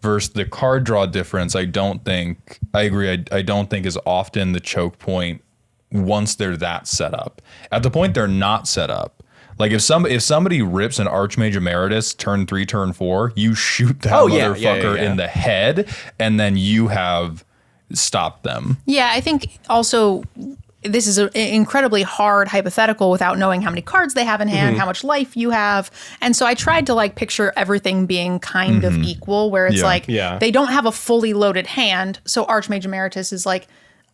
A: Versus the card draw difference, I agree. I don't think is often the choke point once they're that set up. At the point they're not set up, like if somebody rips an Archmage Emeritus turn 3, turn 4, you shoot that motherfucker in the head, and then you have stopped them.
B: Yeah, I think also this is an incredibly hard hypothetical without knowing how many cards they have in hand, how much life you have. And so I tried to like picture everything being kind of equal, where it's they don't have a fully loaded hand. So Archmage Emeritus is like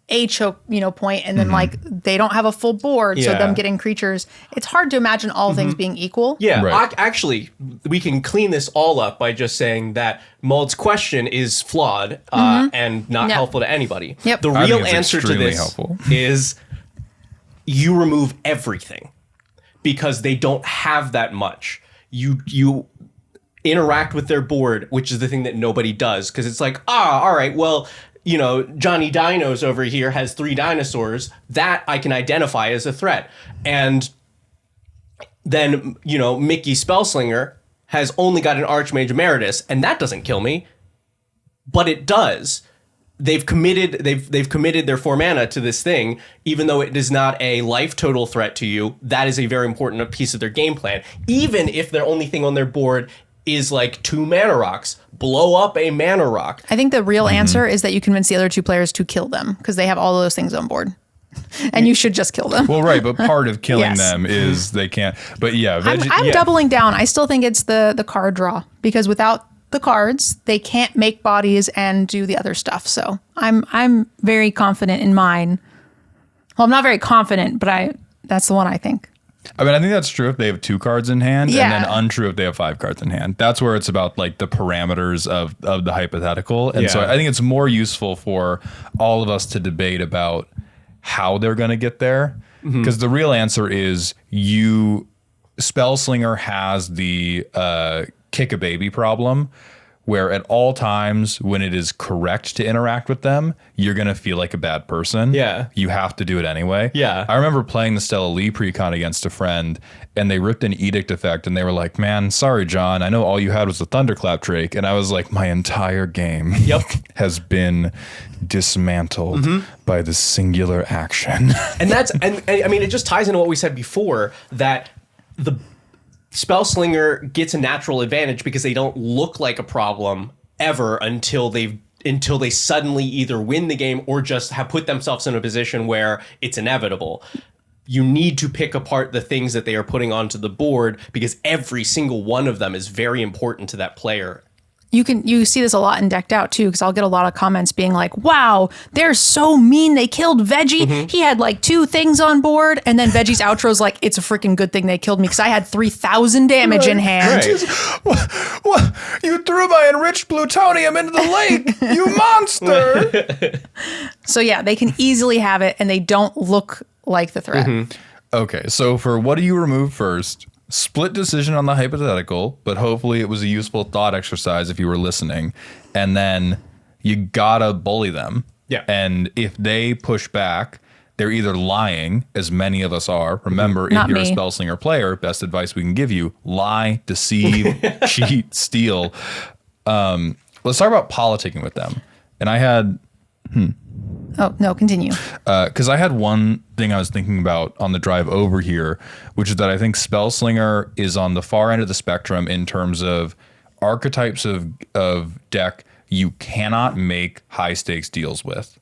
B: a choke, point, and then like they don't have a full board, so them getting creatures. It's hard to imagine all things being equal.
D: Yeah,
A: right.
D: Actually, we can clean this all up by just saying that Mald's question is flawed and not helpful to anybody.
B: Yep.
D: The
A: I
D: real
A: think it's
D: answer to
A: extremely
D: this
A: helpful.
D: is you remove everything because they don't have that much. You interact with their board, which is the thing that nobody does, because it's like, all right, well, Johnny Dinos over here has 3 dinosaurs that I can identify as a threat. And then, Mickey Spellslinger has only got an Archmage Emeritus, and that doesn't kill me, but it does. They've committed their 4 mana to this thing, even though it is not a life total threat to you. That is a very important piece of their game plan. Even if their only thing on their board is like 2 mana rocks, blow up a mana rock.
B: I think the real answer is that you convince the other 2 players to kill them because they have all of those things on board. And you should just kill them.
A: Well, right, but part of killing them is they can't. But yeah,
B: I'm doubling down. I still think it's the card draw, because without the cards, they can't make bodies and do the other stuff. So I'm very confident in mine. Well, I'm not very confident, but that's the one I think.
A: I mean, I think that's true if they have 2 cards in hand,
B: Yeah.
A: and then untrue if they have 5 cards in hand. That's where it's about like the parameters of the hypothetical. And so I think it's more useful for all of us to debate about how they're going to get there. Because the real answer is Spellslinger has the kick a baby problem, where at all times when it is correct to interact with them, you're going to feel like a bad person.
D: Yeah.
A: You have to do it anyway.
D: Yeah.
A: I remember playing the Stella Lee precon against a friend, and they ripped an edict effect, and they were like, man, sorry, John, I know all you had was the Thunderclap Drake. And I was like, my entire game has been dismantled by the singular action.
C: And I mean, it just ties into what we said before, that the Spellslinger gets a natural advantage because they don't look like a problem ever until they suddenly either win the game or just have put themselves in a position where it's inevitable. You need to pick apart the things that they are putting onto the board because every single one of them is very important to that player.
B: You see this a lot in Decked Out too, because I'll get a lot of comments being like, wow, they're so mean. They killed Veggie. He had like 2 things on board. And then Veggie's outro's like, it's a freaking good thing they killed me because I had 3,000 damage in hand.
A: What? You threw my enriched plutonium into the lake, you monster.
B: So yeah, they can easily have it and they don't look like the threat.
A: Okay, so for what do you remove first? Split decision on the hypothetical, but hopefully it was a useful thought exercise if you were listening. And then you gotta bully them.
C: Yeah.
A: And if they push back, they're either lying, as many of us are. Remember, if
B: Not
A: you're
B: me.
A: a Spellslinger player, best advice we can give you: lie, deceive, cheat, steal. Let's talk about politicking with them. And I had
B: Oh, no, continue.
A: because I had one thing I was thinking about on the drive over here, which is that I think Spellslinger is on the far end of the spectrum in terms of archetypes of deck you cannot make high stakes deals with,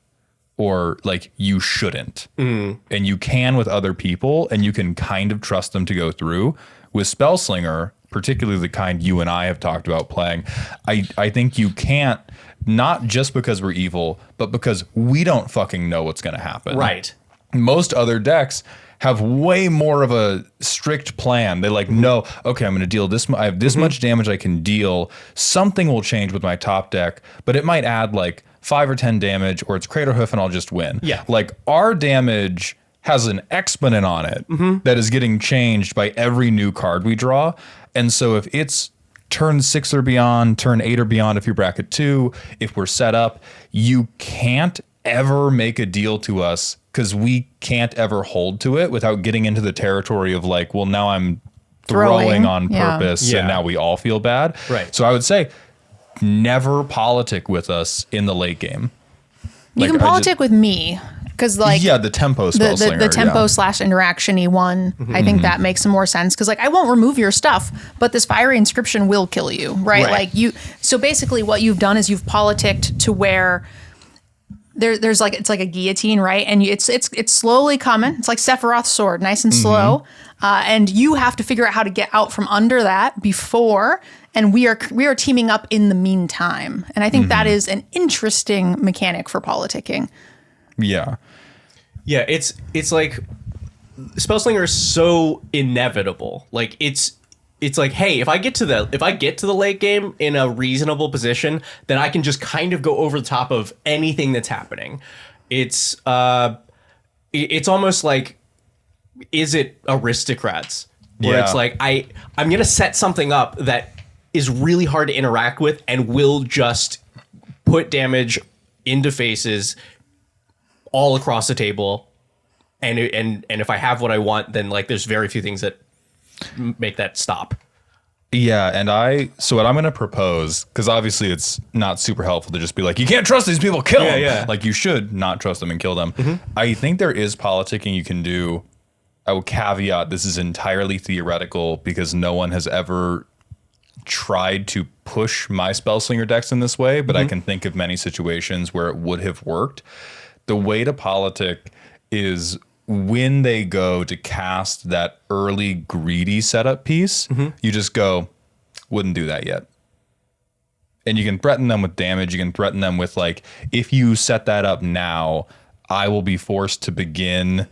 A: or like you shouldn't, and you can with other people, and you can kind of trust them to go through. With Spellslinger, particularly the kind you and I have talked about playing, I think you can't. Not just because we're evil, but because we don't fucking know what's going to happen.
C: Right.
A: Most other decks have way more of a strict plan. They like, no, okay, I'm going to deal this. I have this much damage I can deal. Something will change with my top deck, but it might add like 5 or 10 damage, or it's Craterhoof and I'll just win.
C: Yeah.
A: Like our damage has an exponent on it that is getting changed by every new card we draw. And so if it's turn 6 or beyond, turn 8 or beyond if you're bracket 2, if we're set up, you can't ever make a deal to us because we can't ever hold to it without getting into the territory of like, well, now I'm throwing on purpose and now we all feel bad.
C: Right.
A: So I would say never politic with us in the late game.
B: You can politic with me because like
A: the tempo Spellslinger.
B: the tempo / interaction-y one, I think that makes some more sense because like I won't remove your stuff, but this fiery inscription will kill you, right? Like you. So basically, what you've done is you've politicked to where there's like it's like a guillotine, right? And it's slowly coming. It's like Sephiroth's sword, nice and slow, and you have to figure out how to get out from under that before. And we are teaming up in the meantime, and I think that is an interesting mechanic for politicking.
A: Yeah.
C: Yeah, it's like Spellslinger is so inevitable. Like it's like, hey, if I get to the late game in a reasonable position, then I can just kind of go over the top of anything that's happening. It's almost like, is it Aristocrats? Where it's like I'm gonna set something up that is really hard to interact with and will just put damage into faces all across the table, and if I have what I want, then like there's very few things that make that stop.
A: Yeah, and so what I'm going to propose, because obviously it's not super helpful to just be like, you can't trust these people, kill them.
C: Yeah.
A: Like you should not trust them and kill them. I think there is politicking you can do. I will caveat this is entirely theoretical because no one has ever tried to push my Spellslinger decks in this way, but I can think of many situations where it would have worked. The way to politic is when they go to cast that early greedy setup piece, you just go, wouldn't do that yet. And you can threaten them with damage. You can threaten them with like, if you set that up now, I will be forced to begin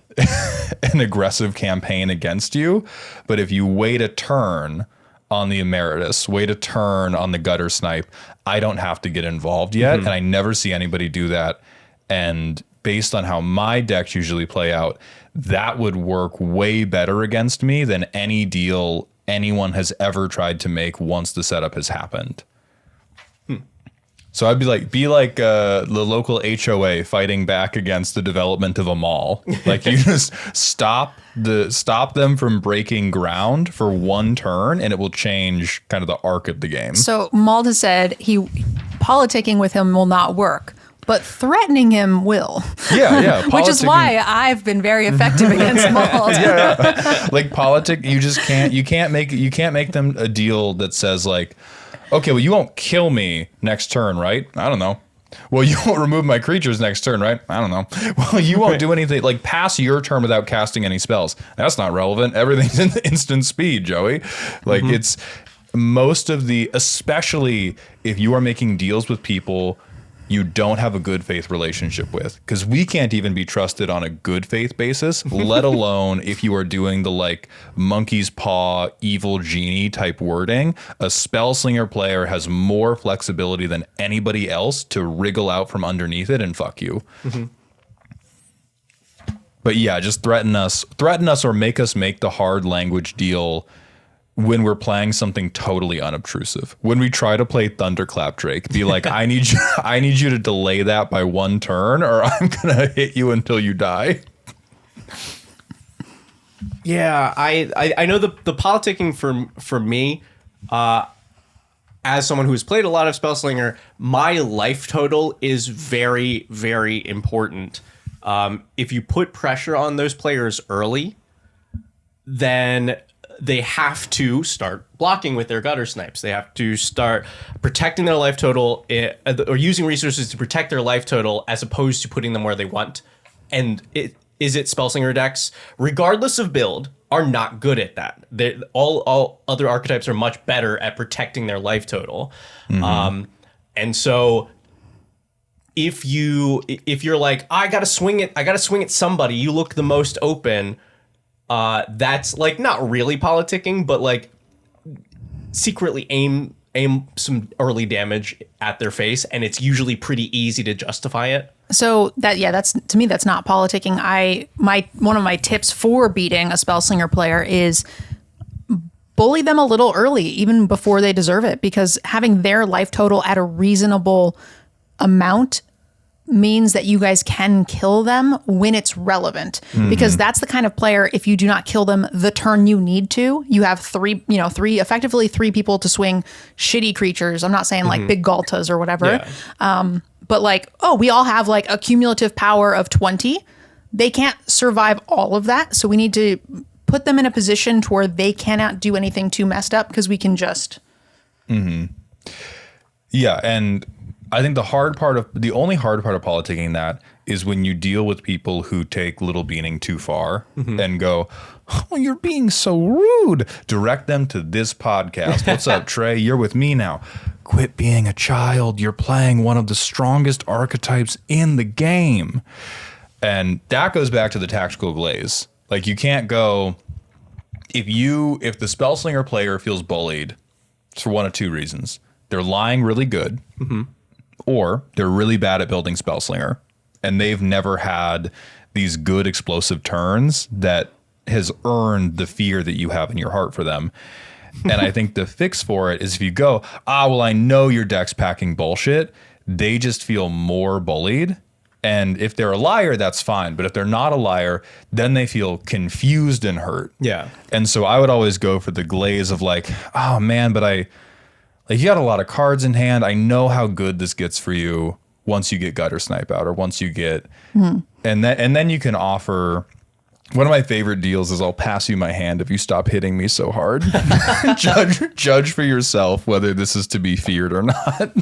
A: an aggressive campaign against you. But if you wait a turn on the Emeritus, wait a turn on the Gutter Snipe, I don't have to get involved yet. And I never see anybody do that. And based on how my decks usually play out, that would work way better against me than any deal anyone has ever tried to make once the setup has happened. So I'd be like the local HOA fighting back against the development of a mall. Like you just stop them from breaking ground for one turn, and it will change kind of the arc of the game.
B: So Mald has said politicking with him will not work, but threatening him will.
A: Yeah.
B: Which is why I've been very effective against Mald.
A: Like you can't make them a deal that says like, okay, well, you won't kill me next turn, right? I don't know. Well, you won't remove my creatures next turn, right? I don't know. Well, you won't do anything, like pass your turn without casting any spells. That's not relevant. Everything's in instant speed, Joey. Like it's most of especially if you are making deals with people you don't have a good faith relationship with, because we can't even be trusted on a good faith basis, let alone if you are doing the like monkey's paw, evil genie type wording. A Spellslinger player has more flexibility than anybody else to wriggle out from underneath it and fuck you. But yeah, just threaten us or make us make the hard language deal when we're playing something totally unobtrusive. When we try to play Thunderclap Drake, be like, I need you to delay that by one turn, or I'm gonna hit you until you die.
C: Yeah, I know the politicking for me, as someone who's played a lot of Spellslinger, my life total is very, very important. If you put pressure on those players early, then they have to start blocking with their gutter snipes. They have to start protecting their life total or using resources to protect their life total as opposed to putting them where they want. And Spellslinger decks, regardless of build, are not good at that. All other archetypes are much better at protecting their life total. And so if you're like, I gotta swing at somebody, you look the most open, that's like not really politicking, but like secretly aim some early damage at their face, and it's usually pretty easy to justify it.
B: So that's to me, that's not politicking. One of my tips for beating a Spellslinger player is bully them a little early, even before they deserve it, because having their life total at a reasonable amount means that you guys can kill them when it's relevant, because that's the kind of player, if you do not kill them the turn you need to, you have effectively three people to swing shitty creatures. I'm not saying like big Galtas or whatever. Yeah. But like, we all have like a cumulative power of 20. They can't survive all of that. So we need to put them in a position to where they cannot do anything too messed up, because we can just.
A: Yeah. And I think the only hard part of politicking that is when you deal with people who take Little Beaning too far and go, oh, you're being so rude. Direct them to this podcast. What's up, Trey? You're with me now. Quit being a child. You're playing one of the strongest archetypes in the game. And that goes back to the tactical glaze. Like you can't go, if the Spellslinger player feels bullied, it's for one of two reasons. They're lying really good. Or they're really bad at building Spellslinger, and they've never had these good explosive turns that has earned the fear that you have in your heart for them. And I think the fix for it is if you go, well, I know your deck's packing bullshit, they just feel more bullied. And if they're a liar, that's fine. But if they're not a liar, then they feel confused and hurt. Yeah. And so I would always go for the glaze of like, oh man, but you got a lot of cards in hand. I know how good this gets for you once you get Gutter Snipe out, or once you get, and then you can offer. One of my favorite deals is I'll pass you my hand if you stop hitting me so hard. Judge for yourself whether this is to be feared or not.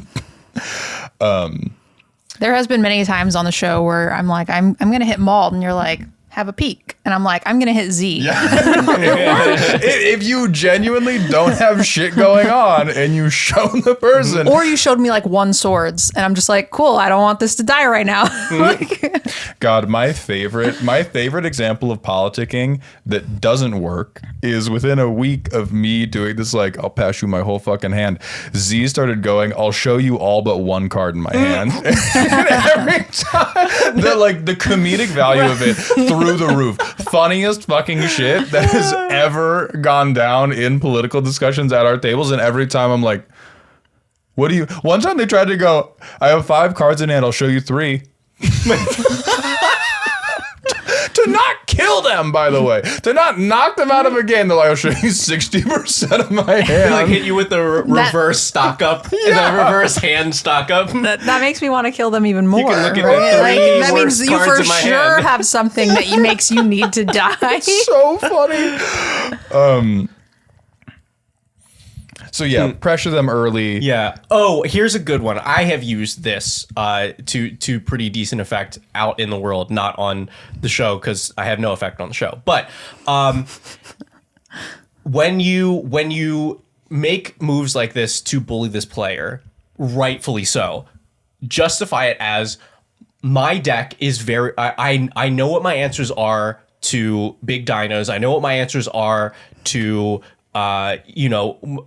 B: There has been many times on the show where I'm like, I'm going to hit Mald, and you're like, have a peek. And I'm like, I'm going to hit Z.
A: Yeah. If you genuinely don't have shit going on and you show the person.
B: Or you showed me like one swords and I'm just like, cool, I don't want this to die right now.
A: God, my favorite example of politicking that doesn't work is within a week of me doing this, like, I'll pass you my whole fucking hand. Z started going, I'll show you all but one card in my hand. And every time, the comedic value of it through the roof. Funniest fucking shit that has ever gone down in political discussions at our tables. And every time I'm like, What do you? One time they tried to go, I have 5 cards in hand. I'll show you 3. To not kill them, by the way. To not knock them out of a game. They're like, I'll show you 60% of my hand.
D: They like hit you with the reverse stock up, the reverse hand stock up.
B: That makes me want to kill them even more.
D: can look at
B: right?
D: the three
B: That
D: worst
B: means you
D: cards
B: for
D: in my
B: sure
D: hand.
B: have something that makes you need to die.
A: So funny. So yeah, pressure them early.
D: Yeah. Oh, here's a good one. I have used this to pretty decent effect out in the world, not on the show because I have no effect on the show. But when you make moves like this to bully this player, rightfully so, justify it as my deck is very. I know what my answers are to big dinos. I know what my answers are to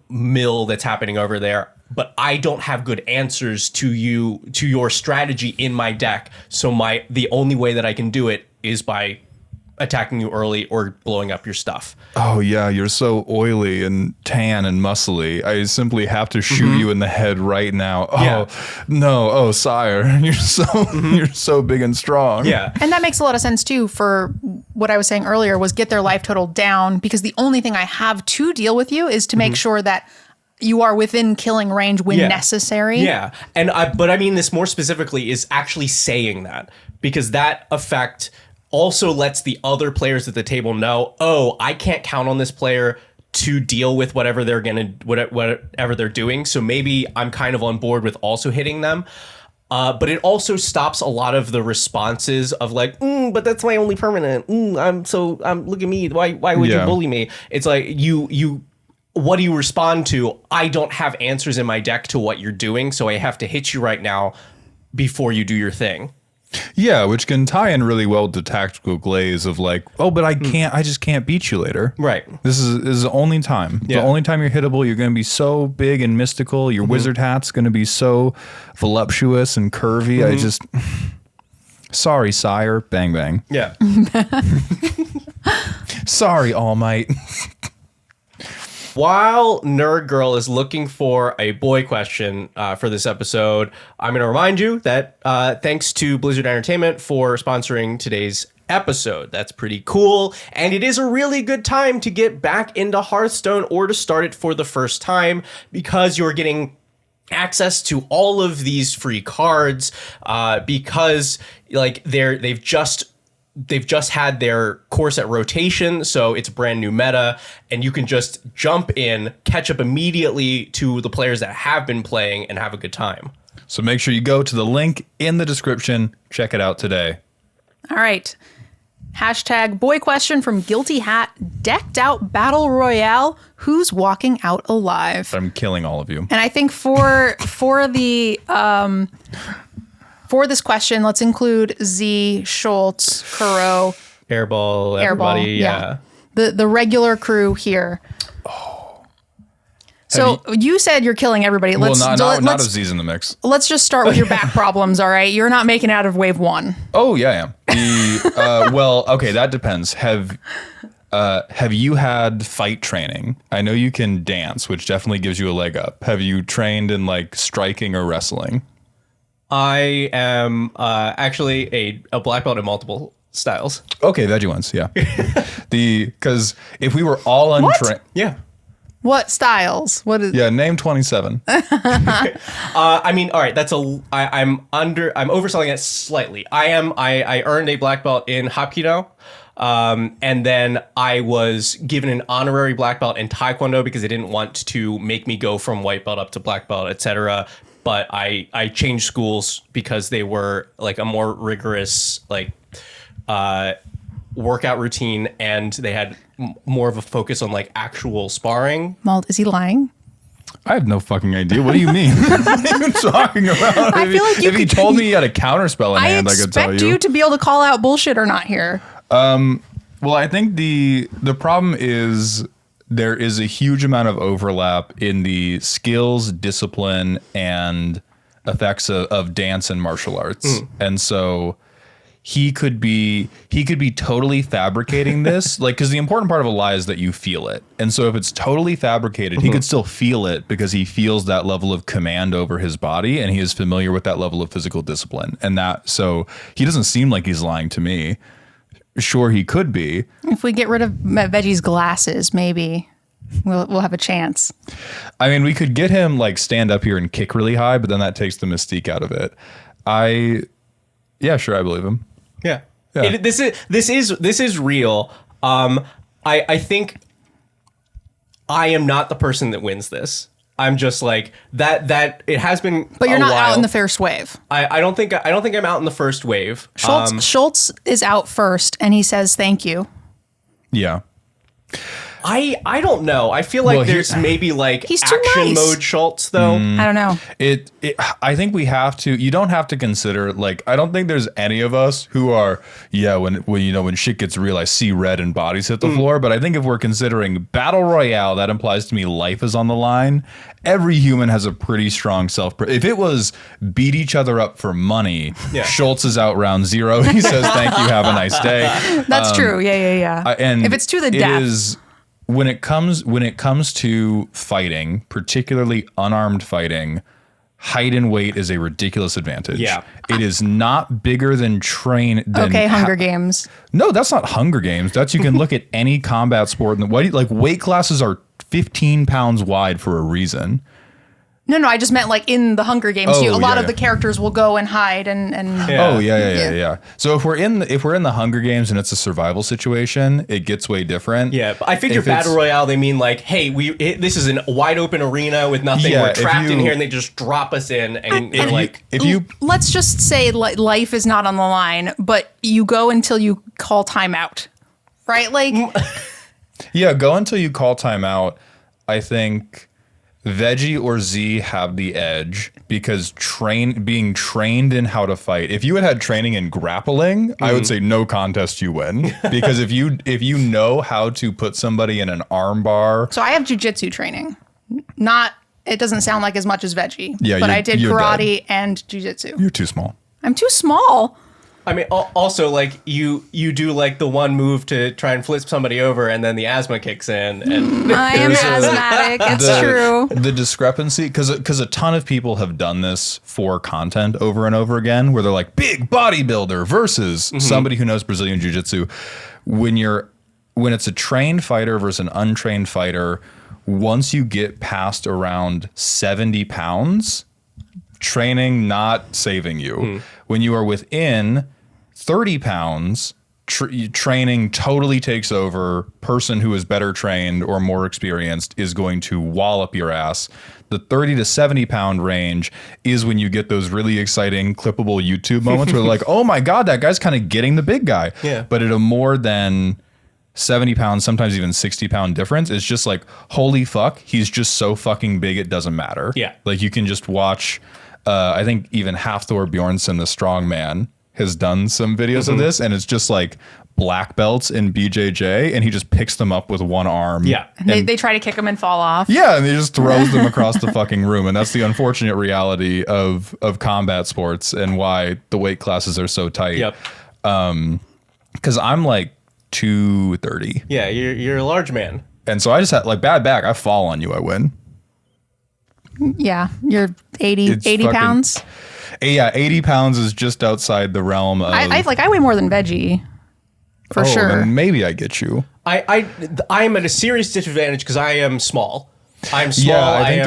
D: mill that's happening over there, but I don't have good answers to your strategy in my deck. So the only way that I can do it is by attacking you early or blowing up your stuff.
A: Oh yeah, you're so oily and tan and muscly. I simply have to shoot you in the head right now. Oh
D: Yeah.
A: no, oh sire, you're so big and strong.
D: Yeah.
B: And that makes a lot of sense too for what I was saying earlier was get their life total down because the only thing I have to deal with you is to make sure that you are within killing range when necessary.
D: Yeah. But I mean this more specifically is actually saying that because that effect also lets the other players at the table know, oh, I can't count on this player to deal with whatever they're doing. So maybe I'm kind of on board with also hitting them. But it also stops a lot of the responses of like, but that's my only permanent. Look at me. Why would you bully me? It's like what do you respond to? I don't have answers in my deck to what you're doing, so I have to hit you right now before you do your thing.
A: Yeah, which can tie in really well to tactical glaze of like, oh, but I just can't beat you later.
D: Right.
A: This is the only time.
D: Yeah.
A: The only time you're hittable, you're going to be so big and mystical. Your wizard hat's going to be so voluptuous and curvy. I just, sorry, sire. Bang, bang.
D: Yeah.
A: Sorry, All Might.
D: While Nerd Girl is looking for a boy question for this episode, I'm going to remind you that thanks to Blizzard Entertainment for sponsoring today's episode. That's pretty cool. And it is a really good time to get back into Hearthstone or to start it for the first time because you're getting access to all of these free cards because like they've just had their core set rotation, so it's a brand new meta, and you can just jump in, catch up immediately to the players that have been playing, and have a good time.
A: So make sure you go to the link in the description. Check it out today.
B: All right. Hashtag boy question from Guilty Hat. Decked out battle royale. Who's walking out alive?
A: I'm killing all of you.
B: And I think for this question, let's include Z, Schultz, Kuro,
D: Airball, everybody, yeah.
B: The regular crew here. So you said you're killing everybody.
A: Well, not if Z's in the mix.
B: Let's just start with your back problems, all right? You're not making it out of wave 1.
A: Oh yeah, I am. Well, okay, that depends. Have you had fight training? I know you can dance, which definitely gives you a leg up. Have you trained in like striking or wrestling?
D: I am actually a black belt in multiple styles.
A: Okay, veggie ones, yeah. Because if we were all untrained,
D: Yeah.
B: What styles? What is?
A: yeah, name 27.
D: I mean, all right, I'm overselling it slightly. I earned a black belt in Hapkido. And then I was given an honorary black belt in Taekwondo because they didn't want to make me go from white belt up to black belt, etc. But I changed schools because they were like a more rigorous workout routine, and they had more of a focus on like actual sparring.
B: Mald, is he lying?
A: I have no fucking idea. What do you mean? What are you talking about?
B: I feel like
A: if he told me he had a counterspell in hand, I could tell
B: expect you to be able to call out bullshit or not here.
A: Well, I think the problem is there is a huge amount of overlap in the skills, discipline, and effects of dance and martial arts. And so he could be totally fabricating this, like, because the important part of a lie is that you feel it, and so if it's totally fabricated, he could still feel it because he feels that level of command over his body, and he is familiar with that level of physical discipline, and that, so he doesn't seem like he's lying to me. Sure, he could be.
B: If we get rid of Veggie's glasses, maybe we'll have a chance.
A: I mean, we could get him like stand up here and kick really high, but then that takes the mystique out of it. Yeah, sure, I believe him.
D: Yeah.
A: Yeah.
D: This is real. I think I am not the person that wins this. I'm just like that it has been.
B: But you're
D: a
B: not
D: while.
B: out in the first wave.
D: I don't think I'm out in the first wave.
B: Schultz is out first, and he says thank you.
A: Yeah.
D: I don't know. I feel like
A: Well,
D: there's maybe like
B: He's too
D: action
B: nice.
D: mode Schultz though.
B: I don't know.
A: I think we have to, you don't have to consider, like, I don't think there's any of us who are, when shit gets real, I see red and bodies hit the floor. But I think if we're considering battle royale, that implies to me life is on the line. Every human has a pretty strong if it was beat each other up for money, Schultz is out round 0. He says, thank you, have a nice day.
B: That's true. Yeah.
A: And
B: if it's to the death.
A: When it comes to fighting, particularly unarmed fighting, height and weight is a ridiculous advantage.
C: Yeah.
A: It is not bigger than
B: Hunger Games.
A: No, that's not Hunger Games. That's, you can look at any combat sport and weight classes are 15 pounds wide for a reason.
B: No, I just meant like in the Hunger Games. A lot of the characters will go and hide and
A: Oh yeah. So if we're in the Hunger Games and it's a survival situation, it gets way different.
D: Yeah, but I figure battle royale, they mean like, hey, this is a wide open arena with nothing.
A: Yeah,
D: we're trapped in here, and they just drop us in, and you're like,
B: let's just say life is not on the line, but you go until you call timeout, right? Like,
A: yeah, go until you call timeout. I think Veggie or Z have the edge because being trained in how to fight. If you had training in grappling, I would say no contest, you win. Because if you know how to put somebody in an arm bar.
B: So I have jujitsu training. It doesn't sound like as much as Veggie.
A: Yeah,
B: but I did karate
A: dead.
B: and jujitsu.
A: You're too small.
B: I'm too small.
D: I mean, also like you do like the one move to try and flip somebody over, and then the asthma kicks in. And
B: I am asthmatic. It's true.
A: The discrepancy, because a ton of people have done this for content over and over again, where they're like big bodybuilder versus somebody who knows Brazilian jiu-jitsu. When it's a trained fighter versus an untrained fighter, once you get past around 70 pounds, training not saving you. When you are within 30 pounds, training totally takes over. Person who is better trained or more experienced is going to wallop your ass. The 30 to 70 pound range is when you get those really exciting clippable YouTube moments where they're like, oh my God, that guy's kind of getting the big guy.
D: Yeah.
A: But at a more than 70 pounds, sometimes even 60 pound difference, it's just like, holy fuck, he's just so fucking big it doesn't matter.
D: Yeah.
A: Like you can just watch, I think even Hafthor Bjornsson, the strongman, has done some videos of this, and it's just like black belts in BJJ, and he just picks them up with one arm.
D: Yeah.
B: And they try to kick them and fall off.
A: Yeah, and he just throws them across the fucking room, and that's the unfortunate reality of combat sports and why the weight classes are so tight.
D: Yep.
A: Because I'm like 230.
D: Yeah, you're a large man.
A: And so I just had like bad back. I fall on you, I win.
B: Yeah, you're 80
A: fucking-
B: pounds.
A: Yeah, 80 pounds is just outside the realm of.
B: I weigh more than Veggie, for sure.
A: Then maybe I get you.
D: I am at a serious disadvantage because I am small. I'm small.
A: Yeah, I think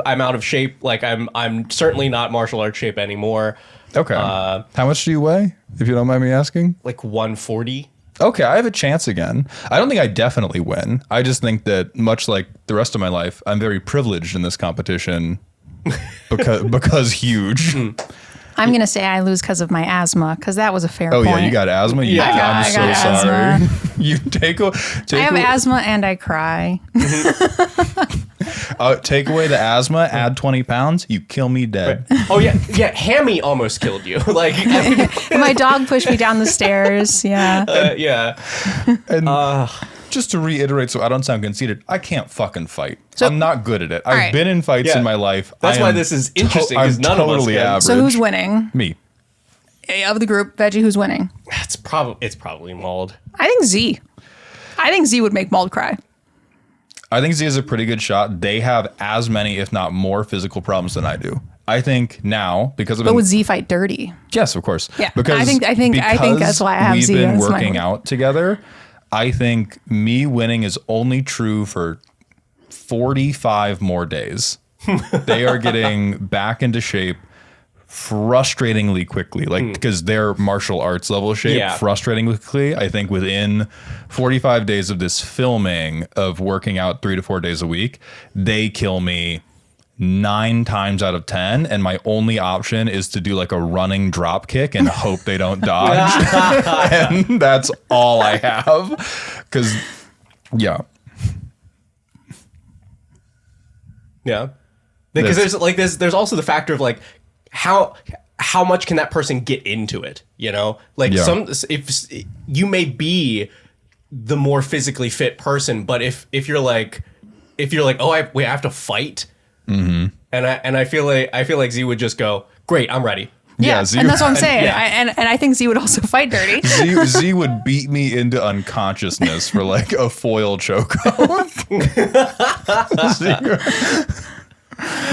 D: I'm out of shape. Like I'm certainly not martial arts shape anymore.
A: Okay. How much do you weigh, if you don't mind me asking?
D: Like 140.
A: Okay, I have a chance again. I don't think I definitely win. I just think that, much like the rest of my life, I'm very privileged in this competition because huge.
B: I'm going to say I lose because of my asthma, because that was a fair point.
A: Oh, yeah, you got asthma?
B: I got
A: sorry.
B: asthma.
A: You take
B: I have asthma and I cry.
A: take away the asthma, add 20 pounds, you kill me dead.
D: Oh yeah, Hammy almost killed you. Like
B: My dog pushed me down the stairs. Yeah.
D: yeah.
A: And just to reiterate, so I don't sound conceited, I can't fucking fight. So, I'm not good at it. I've been in fights in my life.
D: That's why this is interesting, because none of us can.
A: Average.
B: So who's winning?
A: Me.
B: of the group, Veggie, who's winning?
C: It's probably Mald.
B: I think Z. I think Z would make Mald cry.
A: I think Z is a pretty good shot. They have as many, if not more, physical problems than I do. I think now because of
B: But would Z fight dirty?
A: yes, of course.
B: Yeah,
A: because
B: I think that's why I have
A: we've
B: Z
A: been
B: as my
A: working
B: winner.
A: out together. I think me winning is only true for 45 more days. They are getting back into shape frustratingly quickly, like because they're martial arts level shape frustratingly quickly. I think within 45 days of this filming of working out 3 to 4 days a week, they kill me 9 times out of 10, and my only option is to do like a running drop kick and hope they don't dodge. And that's all I have. Because
C: Yeah, because there's also the factor of like how much can that person get into it, you know? Like if you may be the more physically fit person, but if you're like oh I have to fight, and I feel like Z would just go, great, I'm ready.
B: Yeah,
A: Z,
B: and that's what I'm saying.
C: yeah.
B: And I think Z would also fight dirty.
A: Z would beat me into unconsciousness for like a foil chokeout.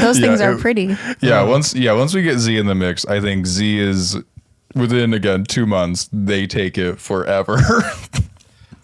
B: Those things are
A: it-
B: pretty.
A: Once we get Z in the mix, I think Z is within again 2 months, they take it forever.